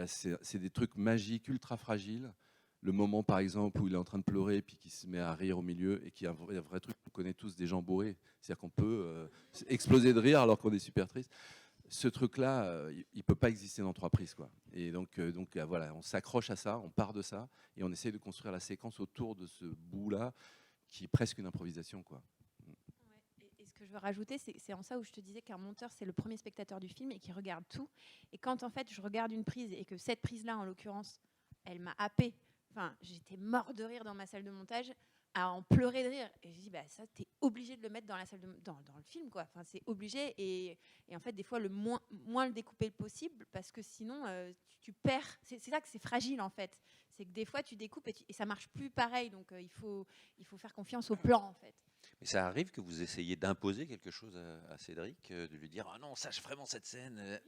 c'est des trucs magiques, ultra fragiles. Le moment, par exemple, où il est en train de pleurer et puis qui se met à rire au milieu, et qui est un vrai truc qu'on connaît tous, des gens bourrés. C'est-à-dire qu'on peut exploser de rire alors qu'on est super triste. Ce truc-là, il ne peut pas exister dans 3 prises, quoi. Et donc voilà, on s'accroche à ça, on part de ça, et on essaye de construire la séquence autour de ce bout-là, qui est presque une improvisation, quoi. Et ce que je veux rajouter, c'est en ça où je te disais qu'un monteur, c'est le premier spectateur du film et qui regarde tout. Et quand en fait je regarde une prise et que cette prise-là, en l'occurrence, elle m'a happée. Enfin, j'étais mort de rire dans ma salle de montage, à en pleurer de rire. Et je dis, bah, ça, t'es obligé de le mettre dans la salle dans le film, quoi. Enfin, c'est obligé. Et en fait, des fois, le moins le découper possible, parce que sinon, tu perds. C'est ça que c'est fragile, en fait. C'est que des fois, tu découpes et ça marche plus pareil. Donc, il faut faire confiance au plan, en fait. Mais ça arrive que vous essayiez d'imposer quelque chose à Cédric, de lui dire ah non, sache vraiment cette scène.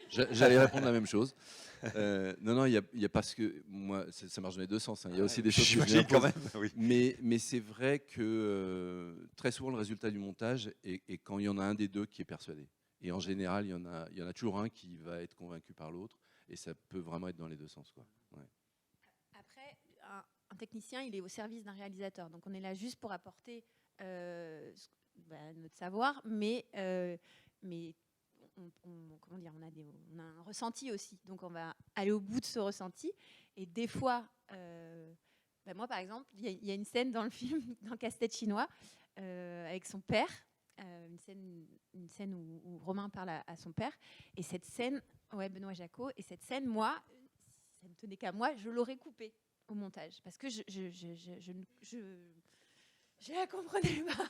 J'allais répondre la même chose. Non, il y a parce que moi, ça marche dans les deux sens. Hein. Il y a aussi des choses que je J'imagine quand m'impose. même. Oui. Mais c'est vrai que très souvent, le résultat du montage est quand il y en a un des deux qui est persuadé. Et en général, il y en a toujours un qui va être convaincu par l'autre. Et ça peut vraiment être dans les deux sens, quoi. Ouais. Après, un technicien, il est au service d'un réalisateur. Donc, on est là juste pour apporter notre savoir, mais comment dire, on a un ressenti aussi. Donc, on va aller au bout de ce ressenti. Et des fois, moi, par exemple, il y a une scène dans le film, dans Casse-tête chinois, avec son père. Une scène où Romain parle à son père. Et cette scène, Benoît Jacot, et cette scène, moi, ça ne tenait qu'à moi, je l'aurais coupée au montage. Parce que je la comprenais pas.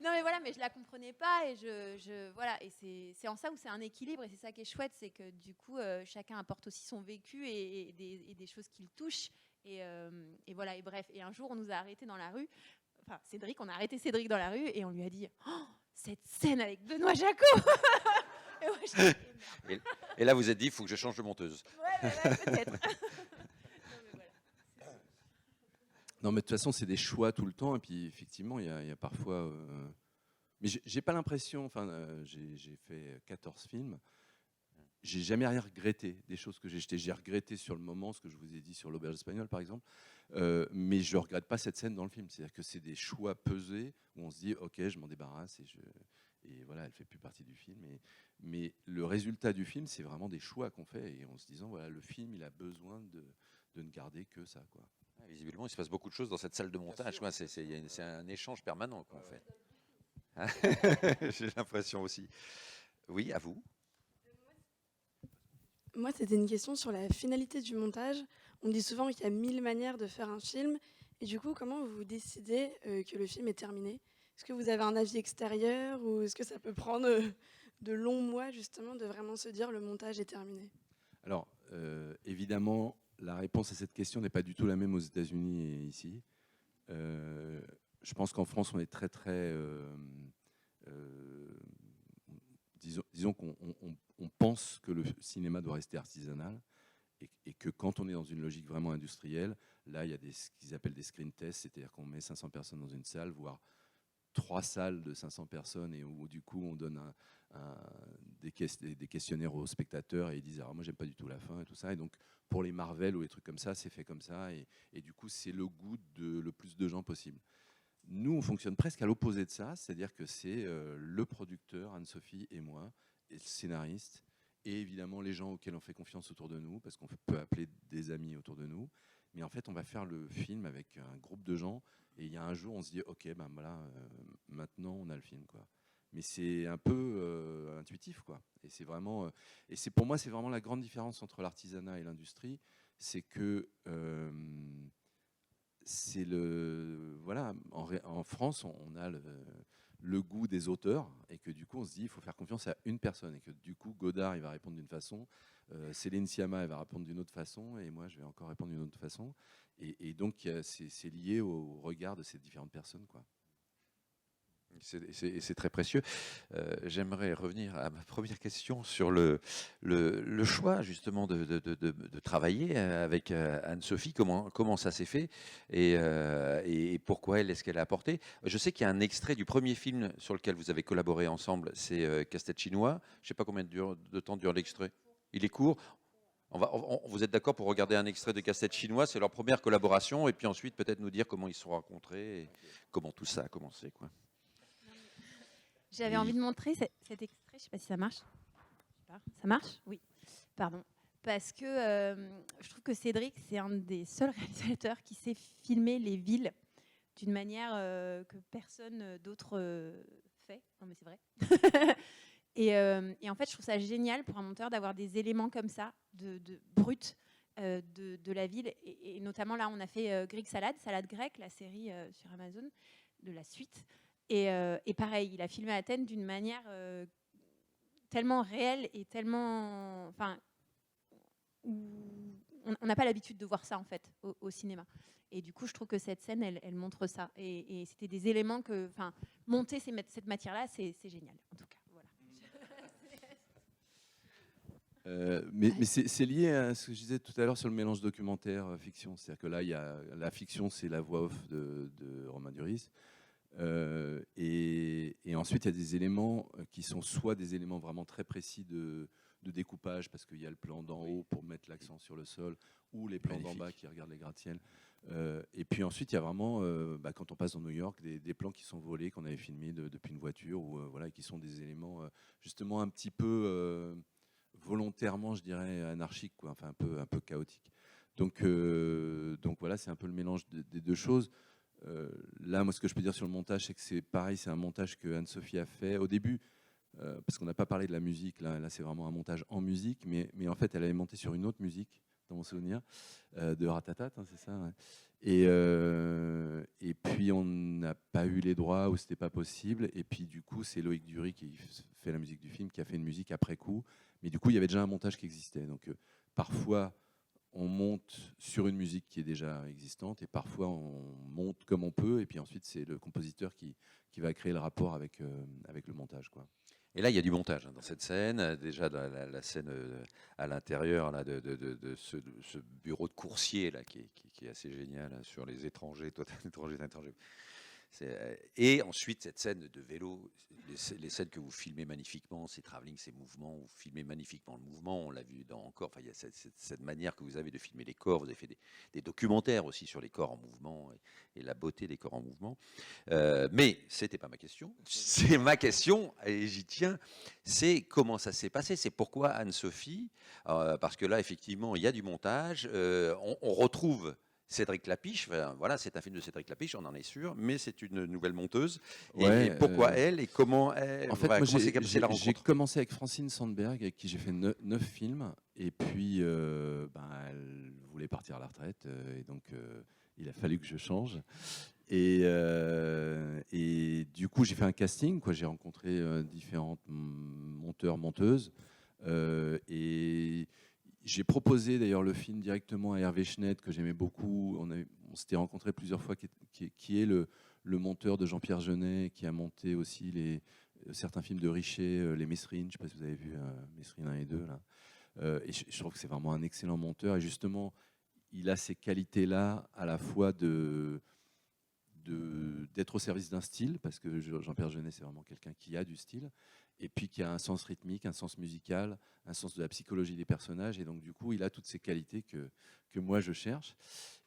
Non, mais voilà, mais je la comprenais pas. Et voilà, et c'est en ça où c'est un équilibre. Et c'est ça qui est chouette, c'est que du coup, chacun apporte aussi son vécu et des choses qui le touchent. Et voilà, et bref. Et un jour, on nous a arrêtés dans la rue. Enfin, on a arrêté Cédric dans la rue et on lui a dit oh, cette scène avec Benoît Jacot. Et, moi, et là, vous êtes dit, il faut que je change de monteuse. Ouais, peut-être. Non, mais de toute façon, c'est des choix tout le temps. Et puis, effectivement, il y a parfois. Mais j'ai pas l'impression. Enfin, j'ai fait 14 films. J'ai jamais rien regretté des choses que j'ai jetées. J'ai regretté sur le moment ce que je vous ai dit sur l'auberge espagnole, par exemple. Mais je regrette pas cette scène dans le film. C'est-à-dire que c'est des choix pesés où on se dit, ok, je m'en débarrasse et voilà, elle fait plus partie du film. Mais le résultat du film, c'est vraiment des choix qu'on fait et en se disant, voilà, le film, il a besoin de ne garder que ça, quoi. Visiblement, il se passe beaucoup de choses dans cette salle de montage. C'est un échange permanent, quoi, en fait. J'ai l'impression aussi. Oui, à vous. Moi, c'était une question sur la finalité du montage. On dit souvent qu'il y a 1000 manières de faire un film. Et du coup, comment vous décidez que le film est terminé? Est-ce que vous avez un avis extérieur ou est-ce que ça peut prendre de longs mois, justement, de vraiment se dire le montage est terminé? Alors, évidemment, la réponse à cette question n'est pas du tout la même aux États-Unis et ici. Je pense qu'en France, on est très, très... disons qu'on pense que le cinéma doit rester artisanal et que quand on est dans une logique vraiment industrielle, là, il y a ce qu'ils appellent des screen tests, c'est-à-dire qu'on met 500 personnes dans une salle, voire 3 salles de 500 personnes et où du coup on donne des questionnaires aux spectateurs et ils disent alors moi j'aime pas du tout la fin et tout ça, et donc pour les Marvel ou les trucs comme ça c'est fait comme ça et du coup c'est le goût de le plus de gens possible. Nous on fonctionne presque à l'opposé de ça, c'est-à-dire que c'est le producteur Anne-Sophie et moi et le scénariste et évidemment les gens auxquels on fait confiance autour de nous parce qu'on peut appeler des amis autour de nous, mais en fait on va faire le film avec un groupe de gens. Et il y a un jour, on se dit, ok, ben voilà, maintenant on a le film, quoi. Mais c'est un peu intuitif, quoi. Et c'est vraiment, et c'est pour moi, c'est vraiment la grande différence entre l'artisanat et l'industrie, c'est que c'est voilà, en France, on a le goût des auteurs et que du coup, on se dit, il faut faire confiance à une personne et que du coup, Godard, il va répondre d'une façon, Céline Sciamma, elle va répondre d'une autre façon et moi, je vais encore répondre d'une autre façon. Et donc, c'est lié au regard de ces différentes personnes, quoi. C'est très précieux. J'aimerais revenir à ma première question sur le choix justement de travailler avec Anne-Sophie. Comment ça s'est fait et pourquoi est-ce qu'elle a apporté? Je sais qu'il y a un extrait du premier film sur lequel vous avez collaboré ensemble, c'est Casse-tête chinois. Je ne sais pas combien de temps dure l'extrait. Il est court. Vous êtes d'accord pour regarder un extrait de Casse-tête chinois? C'est leur première collaboration et puis ensuite peut-être nous dire comment ils se sont rencontrés et comment tout ça a commencé, quoi. J'avais envie de montrer cet extrait, je ne sais pas si ça marche. Ça marche? Oui. Pardon. Parce que je trouve que Cédric, c'est un des seuls réalisateurs qui sait filmer les villes d'une manière que personne d'autre fait. Non, mais c'est vrai. Et en fait, je trouve ça génial pour un monteur d'avoir des éléments comme ça, de brut, de la ville. Et notamment là, on a fait Greek Salad, salade grecque, la série sur Amazon, de la suite. Et pareil, il a filmé Athènes d'une manière tellement réelle et tellement... Enfin, on n'a pas l'habitude de voir ça, en fait, au cinéma. Et du coup, je trouve que cette scène, elle montre ça. Et c'était des éléments que... Enfin, monter cette matière-là, c'est génial, en tout cas. Voilà. Mais c'est lié à ce que je disais tout à l'heure sur le mélange documentaire-fiction. C'est-à-dire que là, il y a la fiction, c'est la voix off de Romain Duris. Et ensuite, il y a des éléments qui sont soit des éléments vraiment très précis de découpage, parce qu'il y a le plan d'en haut pour mettre l'accent sur le sol, ou les plans d'en bas qui regardent les gratte-ciel. Et puis ensuite, il y a vraiment, quand on passe dans New York, des plans qui sont volés, qu'on avait filmés depuis une voiture, ou voilà, qui sont des éléments justement un petit peu volontairement, je dirais, anarchiques, quoi, enfin un peu chaotiques. Donc voilà, c'est un peu le mélange des deux choses. Là, moi, ce que je peux dire sur le montage, c'est que c'est pareil, c'est un montage que Anne-Sophie a fait au début, parce qu'on n'a pas parlé de la musique. Là c'est vraiment un montage en musique, mais en fait, elle avait monté sur une autre musique, dans mon souvenir, de Ratatat, hein, c'est ça. Ouais. Et puis, on n'a pas eu les droits, ou c'était pas possible. Et puis, du coup, c'est Loïc Dury qui fait la musique du film, qui a fait une musique après coup. Mais du coup, il y avait déjà un montage qui existait. Donc, parfois, on monte sur une musique qui est déjà existante, et parfois on monte comme on peut, et puis ensuite c'est le compositeur qui va créer le rapport avec le montage, quoi. Et là, il y a du montage dans cette scène. Déjà, la scène à l'intérieur là, de ce bureau de coursier là, qui est assez génial, hein, sur les étrangers. Toi, t'es un étranger, t'es un étranger. Et ensuite, cette scène de vélo, les scènes que vous filmez magnifiquement, ces travelling, ces mouvements, vous filmez magnifiquement le mouvement, on l'a vu dans Encore, enfin, il y a cette manière que vous avez de filmer les corps, vous avez fait des documentaires aussi sur les corps en mouvement et la beauté des corps en mouvement. Mais ce n'était pas ma question, c'est ma question, et j'y tiens, c'est comment ça s'est passé, c'est pourquoi Anne-Sophie, parce que là, effectivement, il y a du montage, on retrouve Cédric Lapiche, voilà, c'est un film de Cédric Lapiche, on en est sûr, mais c'est une nouvelle monteuse. Et pourquoi elle et comment elle, En fait, voilà, moi, comment s'est passée la j'ai rencontre? commencé avec Francine Sandberg, avec qui j'ai fait 9 films, et puis elle voulait partir à la retraite, et donc il a fallu que je change. Et du coup, j'ai fait un casting, quoi. J'ai rencontré différentes monteurs, monteuses, et j'ai proposé d'ailleurs le film directement à Hervé Schneid, que j'aimais beaucoup. On s'était rencontrés plusieurs fois, qui est le monteur de Jean-Pierre Jeunet, qui a monté aussi certains films de Richet, les Messrines. Je ne sais pas si vous avez vu Messrines 1 et 2. Là. Et je trouve que c'est vraiment un excellent monteur. Et justement, il a ces qualités-là, à la fois d'être au service d'un style, parce que Jean-Pierre Jeunet, c'est vraiment quelqu'un qui a du style, et puis qui a un sens rythmique, un sens musical, un sens de la psychologie des personnages, et donc du coup, il a toutes ces qualités que moi je cherche.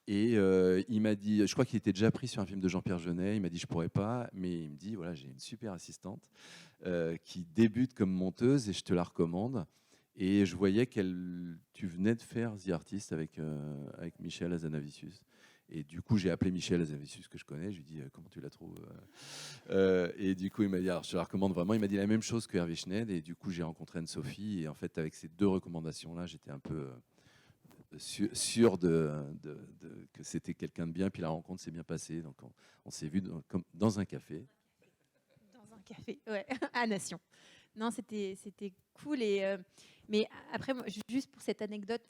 Et il m'a dit, je crois qu'il était déjà pris sur un film de Jean-Pierre Jeunet, il m'a dit je pourrais pas, mais il me dit voilà, j'ai une super assistante qui débute comme monteuse et je te la recommande. Et je voyais tu venais de faire The Artist avec Michel Hazanavicius. Et du coup, j'ai appelé Michel Hazanavicius, que je connais. Je lui ai dit comment tu la trouves. Et du coup, il m'a dit alors, je te la recommande vraiment. Il m'a dit la même chose que Hervé Schneid. Et du coup, j'ai rencontré Anne-Sophie. Et en fait, avec ces 2 recommandations-là, j'étais un peu sûr que c'était quelqu'un de bien. Puis la rencontre s'est bien passée. Donc, on s'est vu dans un café. Dans un café, ouais, à Nation. Non, c'était cool. Mais après, moi, juste pour cette anecdote,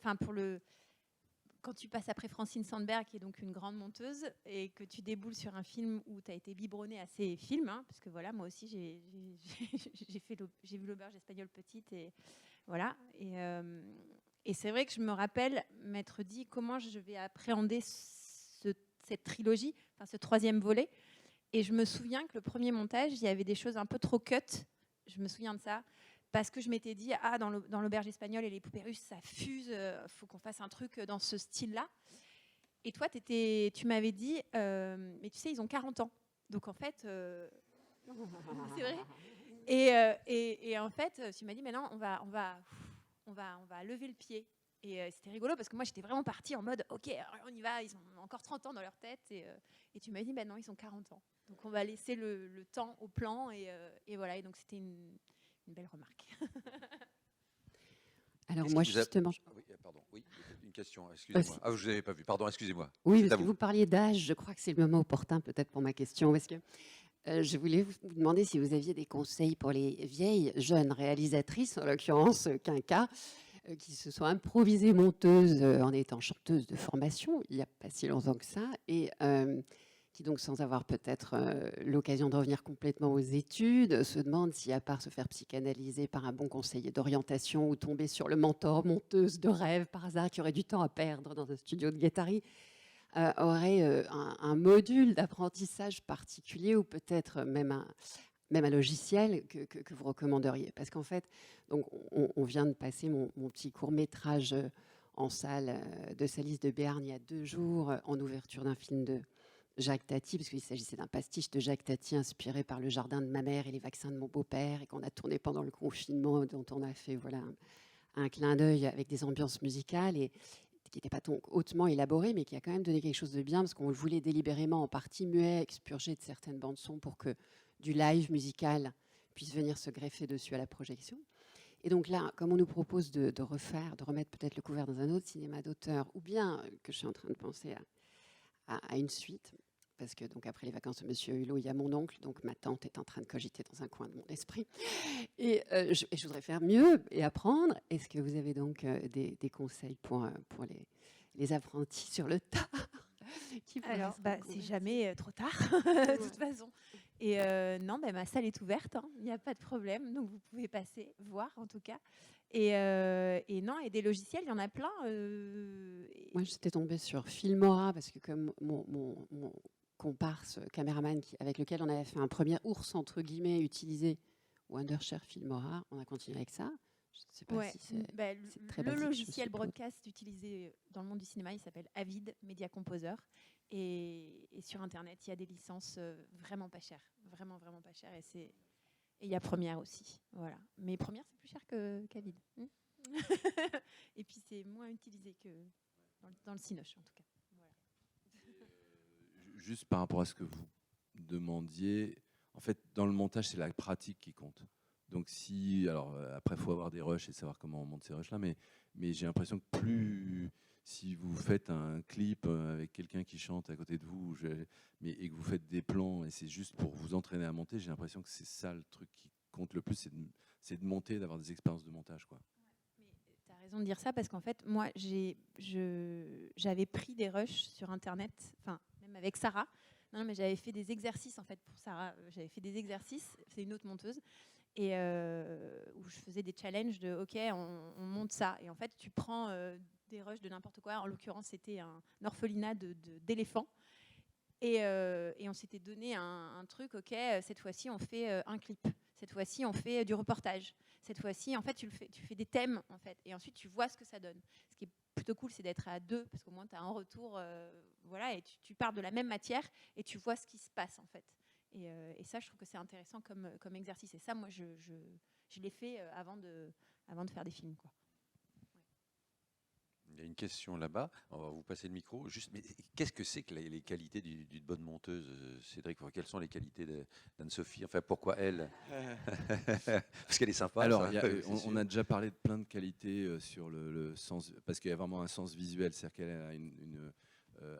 quand tu passes après Francine Sandberg, qui est donc une grande monteuse, et que tu déboules sur un film où tu as été biberonné à ces films, hein, parce que voilà, moi aussi, j'ai vu L'Auberge espagnole petite, et voilà. Et c'est vrai que je me rappelle m'être dit comment je vais appréhender cette trilogie, enfin ce 3e volet. Et je me souviens que le premier montage, il y avait des choses un peu trop cut. Je me souviens de ça. Parce que je m'étais dit, dans l'Auberge espagnole et les poupées russes, ça fuse, faut qu'on fasse un truc dans ce style-là. Et toi, tu m'avais dit, mais tu sais, ils ont 40 ans. Donc en fait, c'est vrai. Et en fait, tu m'as dit, mais non, on va lever le pied. Et c'était rigolo parce que moi, j'étais vraiment partie en mode, ok, on y va, ils ont encore 30 ans dans leur tête. Et tu m'as dit, non, ils ont 40 ans. Donc on va laisser le temps au plan. Et voilà, et donc c'était une belle remarque. Alors Qu'est-ce moi qui vous a- justement, Oui, pardon. Oui, une question. Excusez-moi. Ah, je ne l'avais pas vu. Pardon, excusez-moi. oui, C'est parce à que vous. vous parliez d'âge, je crois que c'est le moment opportun peut-être pour ma question, parce que je voulais vous demander si vous aviez des conseils pour les vieilles jeunes réalisatrices, en l'occurrence Quinca, qui se sont improvisées monteuses en étant chanteuses de formation, il n'y a pas si longtemps que ça, et qui donc, sans avoir peut-être l'occasion de revenir complètement aux études, se demandent si, à part se faire psychanalyser par un bon conseiller d'orientation ou tomber sur le mentor monteuse de rêve par hasard qui aurait du temps à perdre dans un studio de Guattari, aurait un module d'apprentissage particulier ou peut-être même un logiciel que vous recommanderiez. Parce qu'en fait, donc, on vient de passer mon petit court-métrage en salle de Salis de Béarn il y a 2 jours, en ouverture d'un film de Jacques Tati, parce qu'il s'agissait d'un pastiche de Jacques Tati inspiré par le jardin de ma mère et les vaccins de mon beau-père, et qu'on a tourné pendant le confinement, dont on a fait voilà, un clin d'œil avec des ambiances musicales, et qui n'était pas donc hautement élaboré, mais qui a quand même donné quelque chose de bien, parce qu'on le voulait délibérément en partie muet, expurgé de certaines bandes son pour que du live musical puisse venir se greffer dessus à la projection. Et donc là, comme on nous propose de remettre peut-être le couvert dans un autre cinéma d'auteur, ou bien que je suis en train de penser à une suite, parce que donc après les vacances de Monsieur Hulot, il y a mon oncle, donc ma tante est en train de cogiter dans un coin de mon esprit, et je voudrais faire mieux et apprendre. Est-ce que vous avez donc des conseils pour les apprentis sur le tas qui pourraient Alors, se c'est reconvertir? jamais trop tard, de toute façon. Et non, ma salle est ouverte, hein, il n'y a pas de problème, donc vous pouvez passer, voir en tout cas. Et non, et des logiciels, il y en a plein. Moi, j'étais tombée sur Filmora, parce que comme mon comparse caméraman avec lequel on avait fait un premier ours, entre guillemets, utilisé Wondershare Filmora, on a continué avec ça. Je ne sais pas Ouais, si c'est très le basique, je logiciel suppose. broadcast utilisé dans le monde du cinéma, il s'appelle Avid Media Composer. Et sur Internet, il y a des licences vraiment pas chères. Vraiment, vraiment pas chères. Et il y a Premiere aussi. Voilà. Mais Premiere, c'est plus cher qu'Avid. Et puis, c'est moins utilisé que dans le Cinoche, en tout cas. Voilà. Juste par rapport à ce que vous demandiez, en fait, dans le montage, c'est la pratique qui compte. Donc alors après, il faut avoir des rushs et savoir comment on monte ces rushs-là, mais j'ai l'impression que plus, si vous faites un clip avec quelqu'un qui chante à côté de vous, et que vous faites des plans, et c'est juste pour vous entraîner à monter, j'ai l'impression que c'est ça le truc qui compte le plus, c'est de monter, d'avoir des expériences de montage, quoi. Tu as raison de dire ça, parce qu'en fait, moi, j'avais pris des rushs sur Internet, enfin, même avec Sarah. Non, mais j'avais fait des exercices, en fait, pour Sarah. J'avais fait des exercices, c'est une autre monteuse, et où je faisais des challenges de OK, on monte ça. Et en fait, tu prends des rushs de n'importe quoi. En l'occurrence, c'était un orphelinat d'éléphants. Et on s'était donné un truc, OK, cette fois-ci, on fait un clip. Cette fois-ci, on fait du reportage. Cette fois-ci, en fait, tu fais des thèmes, en fait. Et ensuite, tu vois ce que ça donne. Ce qui est plutôt cool, c'est d'être à 2, parce qu'au moins, tu as un retour, voilà, et tu pars de la même matière, et tu vois ce qui se passe, en fait. Et ça, je trouve que c'est intéressant comme exercice. Et ça, moi, je l'ai fait avant de faire des films, quoi. Il y a une question là-bas. On va vous passer le micro. Juste, mais qu'est-ce que c'est que les qualités d'une bonne monteuse, Cédric? Quelles sont les qualités d'Anne-Sophie? Enfin, pourquoi elle? Parce qu'elle est sympa. Alors, ça, on a déjà parlé de plein de qualités sur le sens, parce qu'il y a vraiment un sens visuel, c'est-à-dire qu'elle a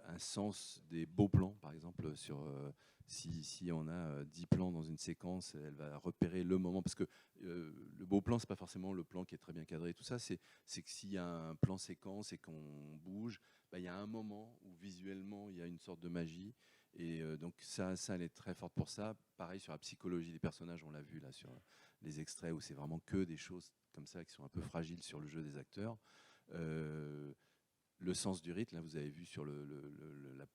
un sens des beaux plans, par exemple, si on a 10 plans dans une séquence, elle va repérer le moment, parce que le beau plan, c'est pas forcément le plan qui est très bien cadré, tout ça, c'est que s'il y a un plan séquence et qu'on bouge, il y a un moment où visuellement il y a une sorte de magie, et donc ça, elle est très forte pour ça. Pareil sur la psychologie des personnages, on l'a vu là sur les extraits où c'est vraiment que des choses comme ça qui sont un peu fragiles sur le jeu des acteurs. Le sens du rythme, là vous avez vu sur le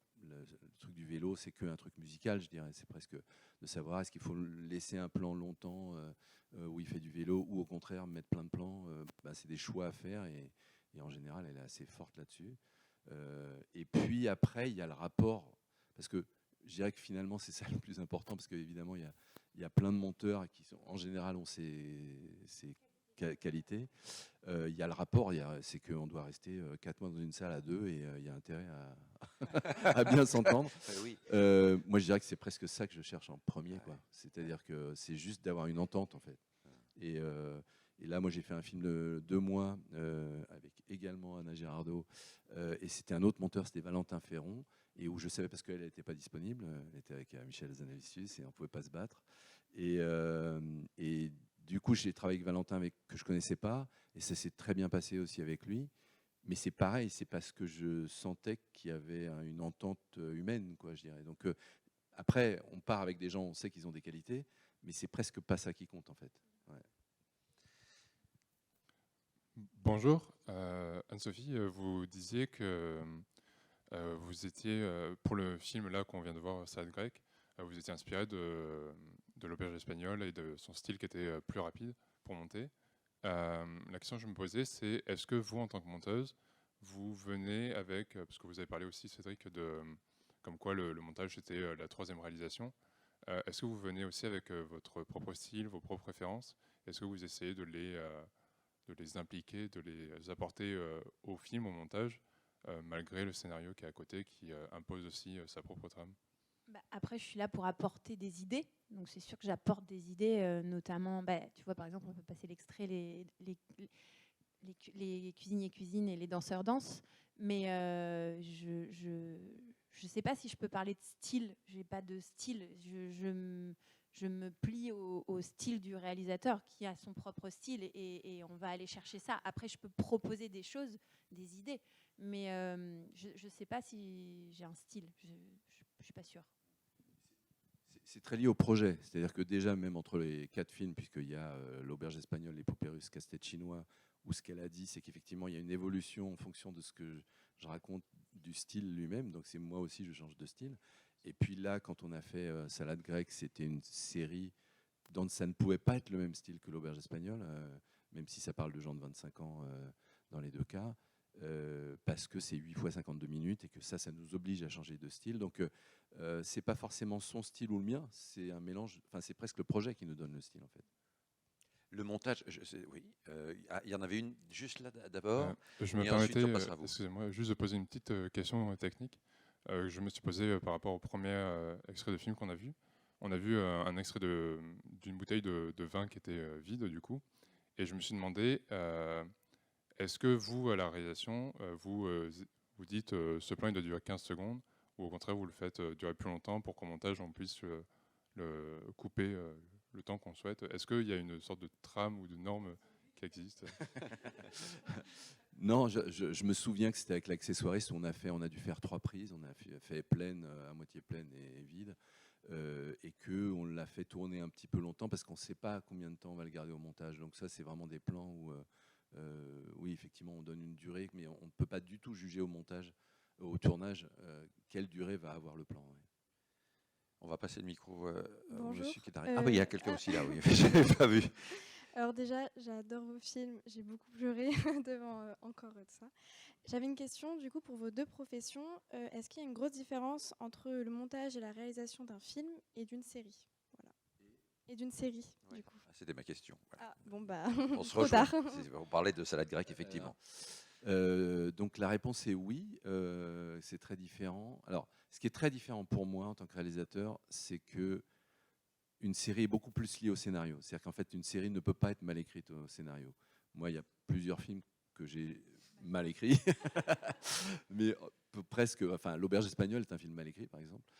truc du vélo, c'est qu'un truc musical, je dirais. C'est presque de savoir est-ce qu'il faut laisser un plan longtemps où il fait du vélo, ou au contraire mettre plein de plans. C'est des choix à faire, et en général elle est assez forte là-dessus. Et puis après il y a le rapport, parce que je dirais que finalement c'est ça le plus important, parce qu'évidemment il y a plein de monteurs qui sont, en général ont ces qualité. Il y a le rapport, c'est qu'on doit rester 4 mois dans une salle à 2, et il y a intérêt à bien s'entendre. Oui. Moi, je dirais que c'est presque ça que je cherche en premier, quoi. C'est-à-dire que c'est juste d'avoir une entente, en fait. Et Et là, moi, j'ai fait un film de 2 mois avec également Anna Girardot. Et c'était un autre monteur, c'était Valentin Ferron. Et où je savais, parce qu'elle n'était pas disponible, elle était avec Michel Zanavicius et on ne pouvait pas se battre. Et du coup, j'ai travaillé avec Valentin que je ne connaissais pas. Et ça s'est très bien passé aussi avec lui. Mais c'est pareil, c'est parce que je sentais qu'il y avait une entente humaine, quoi, je dirais. Donc après, on part avec des gens, on sait qu'ils ont des qualités, mais c'est presque pas ça qui compte en fait. Ouais. Bonjour, Anne-Sophie, vous disiez que vous étiez, pour le film là qu'on vient de voir, Salade grecque, vous étiez inspiré de l'auberge espagnole et de son style qui était plus rapide pour monter. La question que je me posais, c'est est-ce que vous, en tant que monteuse, vous venez avec, parce que vous avez parlé aussi, Cédric, comme quoi le montage c'était la 3e réalisation, est-ce que vous venez aussi avec votre propre style, vos propres préférences? Est-ce que vous essayez de les impliquer, de les apporter au film, au montage, malgré le scénario qui est à côté, qui impose aussi sa propre trame? Après, je suis là pour apporter des idées. Donc, c'est sûr que j'apporte des idées, notamment, tu vois, par exemple, on peut passer l'extrait, les cuisiniers cuisinent et les danseurs dansent. Mais je sais pas si je peux parler de style. J'ai pas de style. Je me plie au style du réalisateur qui a son propre style et on va aller chercher ça. Après, je peux proposer des choses, des idées. Mais je ne sais pas si j'ai un style. Je ne suis pas sûre. C'est très lié au projet. C'est-à-dire que déjà, même entre les 4 films, puisqu'il y a l'auberge espagnole, les poupées russes, casse-tête chinois, où ce qu'elle a dit, c'est qu'effectivement, il y a une évolution en fonction de ce que je raconte du style lui-même. Donc c'est moi aussi, je change de style. Et puis là, quand on a fait Salade grecque, c'était une série dont ça ne pouvait pas être le même style que l'auberge espagnole, même si ça parle de gens de 25 ans dans les 2 cas. Parce que c'est 8 fois 52 minutes et que ça nous oblige à changer de style. Donc, c'est pas forcément son style ou le mien, c'est un mélange. Enfin, c'est presque le projet qui nous donne le style, en fait. Le montage, oui, il y en avait une juste là d'abord. Je me permettais, excusez-moi, juste de poser une petite question technique. Je me suis posé par rapport au premier extrait de film qu'on a vu. On a vu un extrait d'une bouteille de vin qui était vide, du coup. Et je me suis demandé... est-ce que vous, à la réalisation, vous dites ce plan il doit durer 15 secondes ou au contraire vous le faites durer plus longtemps pour qu'au montage on puisse le couper le temps qu'on souhaite? Est-ce qu'il y a une sorte de trame ou de norme qui existe? Non, je me souviens que c'était avec l'accessoiriste où on a dû faire 3 prises. On a fait pleine, à moitié pleine et vide. Et qu'on l'a fait tourner un petit peu longtemps parce qu'on ne sait pas combien de temps on va le garder au montage. Donc ça, c'est vraiment des plans où... oui, effectivement, on donne une durée, mais on ne peut pas du tout juger au montage, au tournage, quelle durée va avoir le plan. Oui. On va passer le micro au Bonjour. monsieur qui est arrivé. Ah, bah, il y a quelqu'un aussi là, oui. Je n'avais pas vu. Alors déjà, j'adore vos films. J'ai beaucoup pleuré devant encore de ça. J'avais une question, du coup, pour vos 2 professions. Est-ce qu'il y a une grosse différence entre le montage et la réalisation d'un film et d'une série? Voilà. Et d'une série, du coup. C'était ma question. Voilà. Ah, bon, bah, on se trop rejoint. tard. On parlait de salade grecque, effectivement. Donc la réponse est oui, c'est très différent. Alors, ce qui est très différent pour moi en tant que réalisateur, c'est que une série est beaucoup plus liée au scénario. C'est-à-dire qu'en fait, une série ne peut pas être mal écrite au scénario. Moi, il y a plusieurs films que j'ai mal écrits, mais presque. Enfin, l'auberge espagnole est un film mal écrit, par exemple.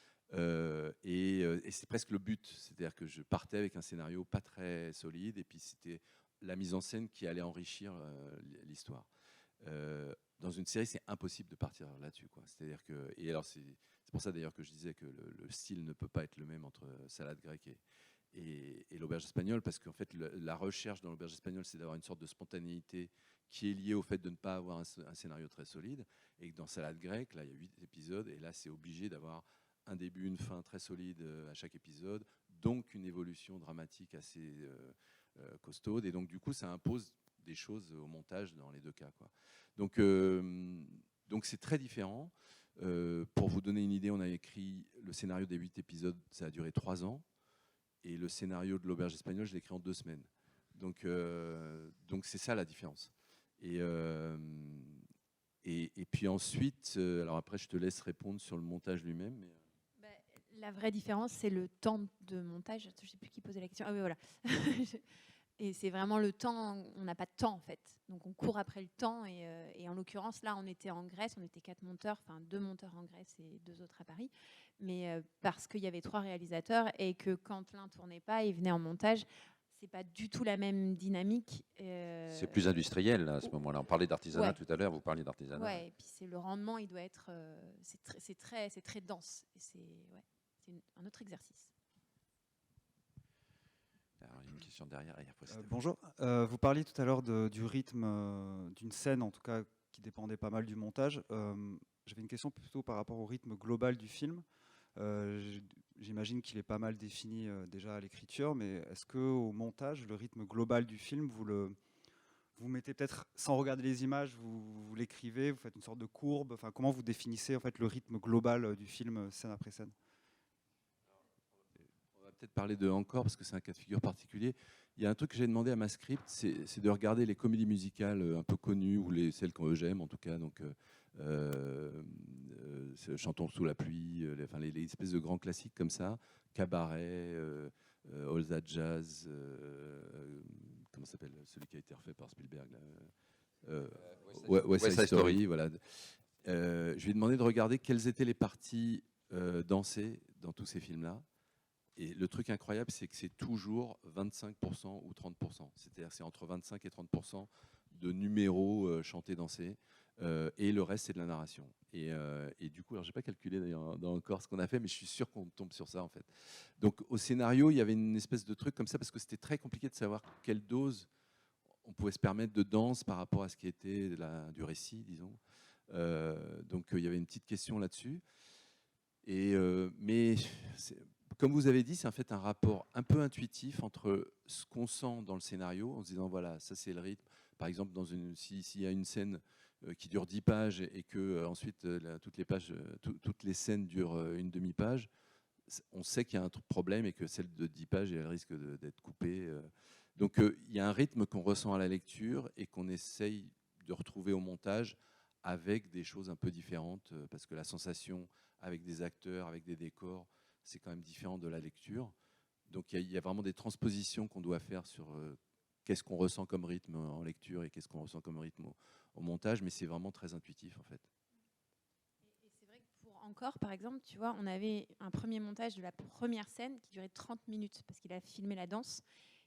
Et c'est presque le but. C'est-à-dire que je partais avec un scénario pas très solide, et puis c'était la mise en scène qui allait enrichir l'histoire. Dans une série, c'est impossible de partir là-dessus, quoi. C'est-à-dire que, et alors c'est pour ça d'ailleurs que je disais que le style ne peut pas être le même entre salade grecque et l'auberge espagnole, parce qu'en fait la recherche dans l'auberge espagnole, c'est d'avoir une sorte de spontanéité qui est liée au fait de ne pas avoir un scénario très solide, et que dans salade grecque, là il y a 8 épisodes, et là c'est obligé d'avoir un début, une fin très solide à chaque épisode, donc une évolution dramatique assez costaude, et donc du coup ça impose des choses au montage dans les 2 cas, quoi. Donc c'est très différent. Pour vous donner une idée, on a écrit le scénario des 8 épisodes, ça a duré 3 ans, et le scénario de l'auberge espagnole, je l'ai écrit en 2 semaines. Donc c'est ça la différence. Et puis ensuite, alors après je te laisse répondre sur le montage lui-même. Mais... La vraie différence, c'est le temps de montage. Je ne sais plus qui posait la question. Ah oui, voilà. Et c'est vraiment le temps, on n'a pas de temps en fait. Donc on court après le temps. Et en l'occurrence, là, on était en Grèce, on était 4 monteurs, enfin 2 monteurs en Grèce et 2 autres à Paris. Mais parce qu'il y avait 3 réalisateurs et que quand l'un tournait pas, il venait en montage. C'est pas du tout la même dynamique. C'est plus industriel là, à ce moment-là. On parlait d'artisanat Ouais. tout à l'heure, vous parliez d'artisanat. Ouais, et puis c'est le rendement, il doit être, c'est très dense. Et c'est un autre exercice. Alors, il y a une question derrière. Et après, Bonjour. Vous parliez tout à l'heure du rythme d'une scène, en tout cas, qui dépendait pas mal du montage. J'avais une question plutôt par rapport au rythme global du film. J'imagine qu'il est pas mal défini déjà à l'écriture, mais est-ce qu'au montage, le rythme global du film, vous mettez peut-être, sans regarder les images, vous l'écrivez, vous faites une sorte de courbe, enfin, comment vous définissez en fait, le rythme global du film scène après scène? On va peut-être parler de Encore, parce que c'est un cas de figure particulier. Il y a un truc que j'ai demandé à ma script, c'est de regarder les comédies musicales un peu connues, ou celles que j'aime en tout cas, donc Chantons sous la pluie, les espèces de grands classiques comme ça, Cabaret, All That Jazz, comment s'appelle celui qui a été refait par Spielberg là, West Side Story, voilà. Je lui ai demandé de regarder quelles étaient les parties dansées dans tous ces films-là. Et le truc incroyable, c'est que c'est toujours 25% ou 30%. C'est-à-dire c'est entre 25 et 30% de numéros chantés, dansés. Et le reste, c'est de la narration. Et du coup, alors j'ai pas calculé d'ailleurs dans Encore ce qu'on a fait, mais je suis sûr qu'on tombe sur ça en fait. Donc au scénario, il y avait une espèce de truc comme ça, parce que c'était très compliqué de savoir quelle dose on pouvait se permettre de danse par rapport à ce qui était du récit, disons. Donc il y avait une petite question là-dessus. Mais comme vous avez dit, c'est en fait un rapport un peu intuitif entre ce qu'on sent dans le scénario, en se disant voilà, ça c'est le rythme. Par exemple, s'il y a une scène qui dure 10 pages et que ensuite toutes les scènes durent une demi-page, on sait qu'il y a un problème et que celle de 10 pages, elle risque d'être coupée. Donc il y a un rythme qu'on ressent à la lecture et qu'on essaye de retrouver au montage avec des choses un peu différentes, parce que la sensation avec des acteurs, avec des décors, c'est quand même différent de la lecture. Donc il y a vraiment des transpositions qu'on doit faire sur qu'est-ce qu'on ressent comme rythme en lecture et qu'est-ce qu'on ressent comme rythme au montage, mais c'est vraiment très intuitif en fait. Et c'est vrai que pour Encore, par exemple, tu vois, on avait un premier montage de la première scène qui durait 30 minutes, parce qu'il a filmé la danse,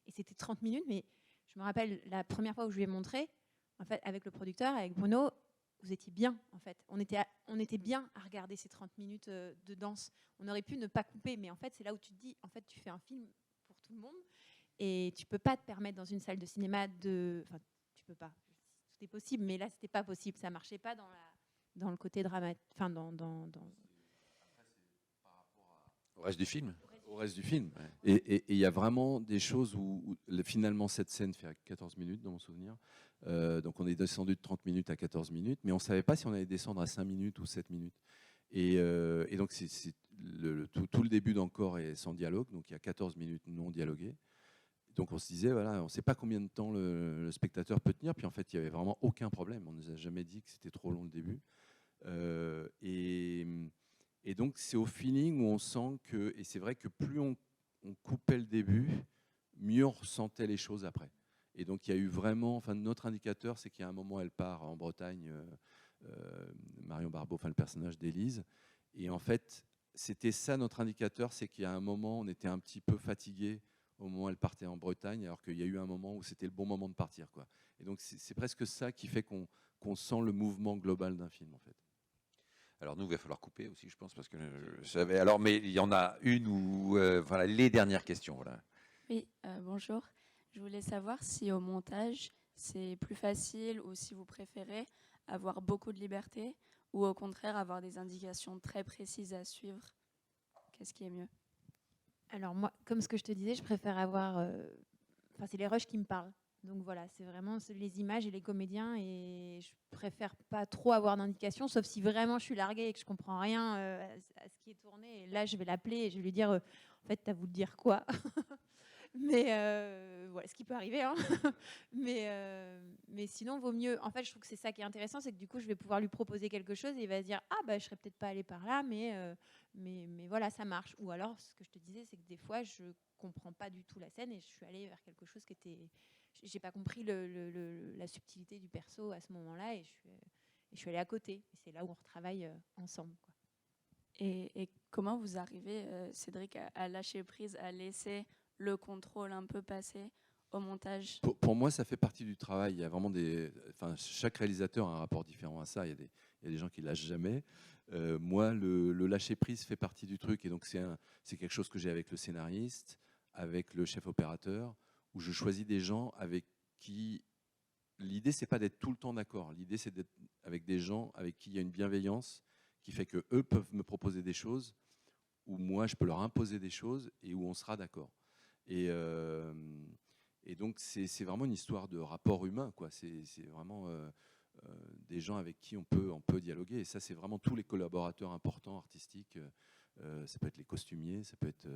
et c'était 30 minutes, mais je me rappelle la première fois où je lui ai montré, en fait, avec le producteur, avec Bruno, vous étiez bien, en fait. On était bien à regarder ces 30 minutes de danse. On aurait pu ne pas couper, mais en fait, c'est là où tu te dis, en fait, tu fais un film pour tout le monde, et tu peux pas te permettre dans une salle de cinéma enfin, tu peux pas. Tout est possible, mais là, c'était pas possible. Ça marchait pas dans le côté dramatique, enfin, Au reste du film. Au reste du film. Ouais. Et il y a vraiment des choses où finalement cette scène fait 14 minutes dans mon souvenir. Donc on est descendu de 30 minutes à 14 minutes, mais on ne savait pas si on allait descendre à 5 minutes ou 7 minutes. Et donc tout le début d'Encore est sans dialogue, donc il y a 14 minutes non dialoguées. Donc on se disait, voilà, on ne sait pas combien de temps le spectateur peut tenir, puis en fait il n'y avait vraiment aucun problème. On ne nous a jamais dit que c'était trop long le début. Et donc c'est au feeling où on sent que, et c'est vrai que plus on coupait le début, mieux on ressentait les choses après. Et donc il y a eu vraiment, enfin notre indicateur, c'est qu'il y a un moment, elle part en Bretagne, Marion Barbeau, enfin le personnage d'Élise, et en fait c'était ça notre indicateur, c'est qu'il y a un moment, on était un petit peu fatigué au moment où elle partait en Bretagne, alors qu'il y a eu un moment où c'était le bon moment de partir, quoi. Et donc c'est presque ça qui fait qu'on sent le mouvement global d'un film en fait. Alors nous, il va falloir couper aussi, je pense, parce que je savais. Alors, mais il y en a une où, voilà, les dernières questions, voilà. Oui, bonjour. Je voulais savoir si au montage, c'est plus facile ou si vous préférez avoir beaucoup de liberté ou au contraire avoir des indications très précises à suivre. Qu'est-ce qui est mieux? Alors moi, comme ce que je te disais, je préfère avoir... Enfin, c'est les rushs qui me parlent. Donc voilà, c'est vraiment les images et les comédiens, et je préfère pas trop avoir d'indications, sauf si vraiment je suis larguée et que je comprends rien à ce qui est tourné. Et là, je vais l'appeler et je vais lui dire, en fait, t'as voulu dire quoi? Mais voilà, ce qui peut arriver. Hein. Mais sinon, vaut mieux. En fait, je trouve que c'est ça qui est intéressant, c'est que du coup, je vais pouvoir lui proposer quelque chose et il va se dire, ah bah, je serais peut-être pas allée par là, mais voilà, ça marche. Ou alors, ce que je te disais, c'est que des fois, je comprends pas du tout la scène et je suis allée vers quelque chose qui était... J'ai pas compris la subtilité du perso à ce moment-là et je suis allée à côté. Et c'est là où on retravaille ensemble, quoi. Et comment vous arrivez, Cédric, à lâcher prise, à laisser le contrôle un peu passer au montage? Pour moi, ça fait partie du travail. Il y a vraiment chaque réalisateur a un rapport différent à ça. Il y a des gens qui lâchent jamais. Moi, le lâcher prise fait partie du truc. Et donc, c'est quelque chose que j'ai avec le scénariste, avec le chef opérateur, où je choisis des gens avec qui... L'idée, c'est pas d'être tout le temps d'accord. L'idée, c'est d'être avec des gens avec qui il y a une bienveillance qui fait que eux peuvent me proposer des choses, où moi, je peux leur imposer des choses et où on sera d'accord. Et donc, c'est vraiment une histoire de rapport humain, quoi. C'est vraiment des gens avec qui on peut dialoguer. Et ça, c'est vraiment tous les collaborateurs importants, artistiques. Ça peut être les costumiers, ça peut être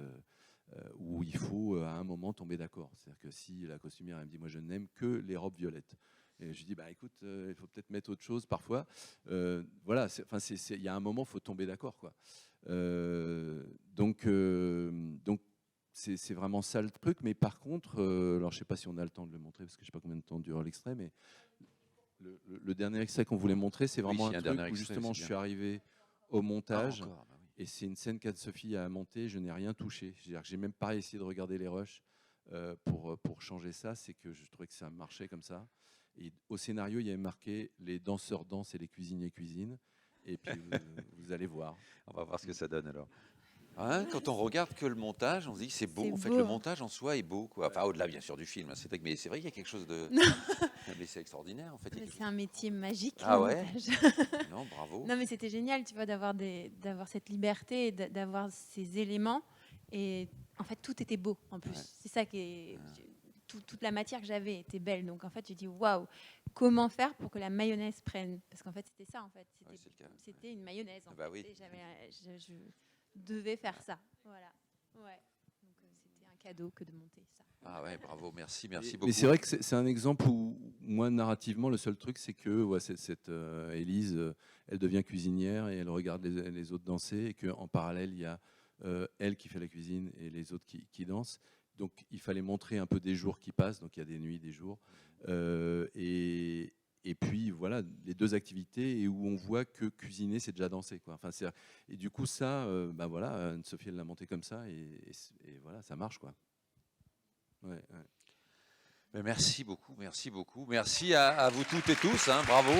où il faut à un moment tomber d'accord. C'est-à-dire que si la costumière elle me dit « moi, je n'aime que les robes violettes », et je lui dis bah, « écoute, il faut peut-être mettre autre chose parfois ». Voilà, il y a un moment, il faut tomber d'accord, quoi. Donc c'est vraiment ça le truc, mais par contre, alors je sais pas si on a le temps de le montrer, parce que je sais pas combien de temps dure l'extrait, mais le dernier extrait qu'on voulait montrer, c'est vraiment un truc où justement je suis arrivé au montage, et c'est une scène qu'Anne-Sophie a montée, je n'ai rien touché. C'est-à-dire que j'ai même pas essayé de regarder les rushs pour changer ça, c'est que je trouvais que ça marchait comme ça. Et au scénario, il y avait marqué « les danseurs dansent et les cuisiniers cuisinent », et puis vous allez voir. On va voir ce que ça donne alors. Hein, quand on regarde que le montage, on se dit que c'est beau. C'est En fait, beau, le hein. montage en soi est beau, quoi. Enfin, au-delà bien sûr du film, hein, mais c'est vrai qu'il y a quelque chose de. Mais c'est extraordinaire, en fait. Il y a quelque C'est un métier magique. Ah le ouais. montage. Non, bravo. Non, mais c'était génial, tu vois, d'avoir cette liberté, d'avoir ces éléments. Et en fait, tout était beau, en plus. Ouais. C'est ça qui est... Toute la matière que j'avais était belle. Donc, en fait, je dis, waouh, comment faire pour que la mayonnaise prenne? Parce qu'en fait, c'était ça, en fait. C'était une mayonnaise. En Bah fait. oui. Je devais faire ça. Voilà. Ouais. Donc, c'était un cadeau que de monter ça. Ah ouais, bravo, merci beaucoup. Mais c'est vrai que c'est un exemple où, moi, narrativement, le seul truc, c'est que ouais, cette Élise, elle devient cuisinière et elle regarde les autres danser, et qu'en parallèle, il y a elle qui fait la cuisine et les autres qui dansent. Donc, il fallait montrer un peu des jours qui passent, donc il y a des nuits, des jours. Et puis, voilà, les deux activités, et où on voit que cuisiner, c'est déjà danser, quoi. Enfin, et du coup, ça, bah voilà, Anne-Sophie, elle l'a monté comme ça, et voilà, ça marche, quoi. Ouais. Mais merci beaucoup, merci beaucoup. Merci à vous toutes et tous, hein, bravo.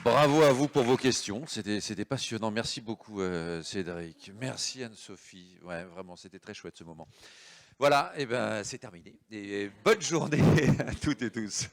Bravo à vous pour vos questions, c'était passionnant. Merci beaucoup Cédric, merci Anne-Sophie. Ouais, vraiment, c'était très chouette ce moment. Voilà, et ben c'est terminé. Et bonne journée à toutes et tous.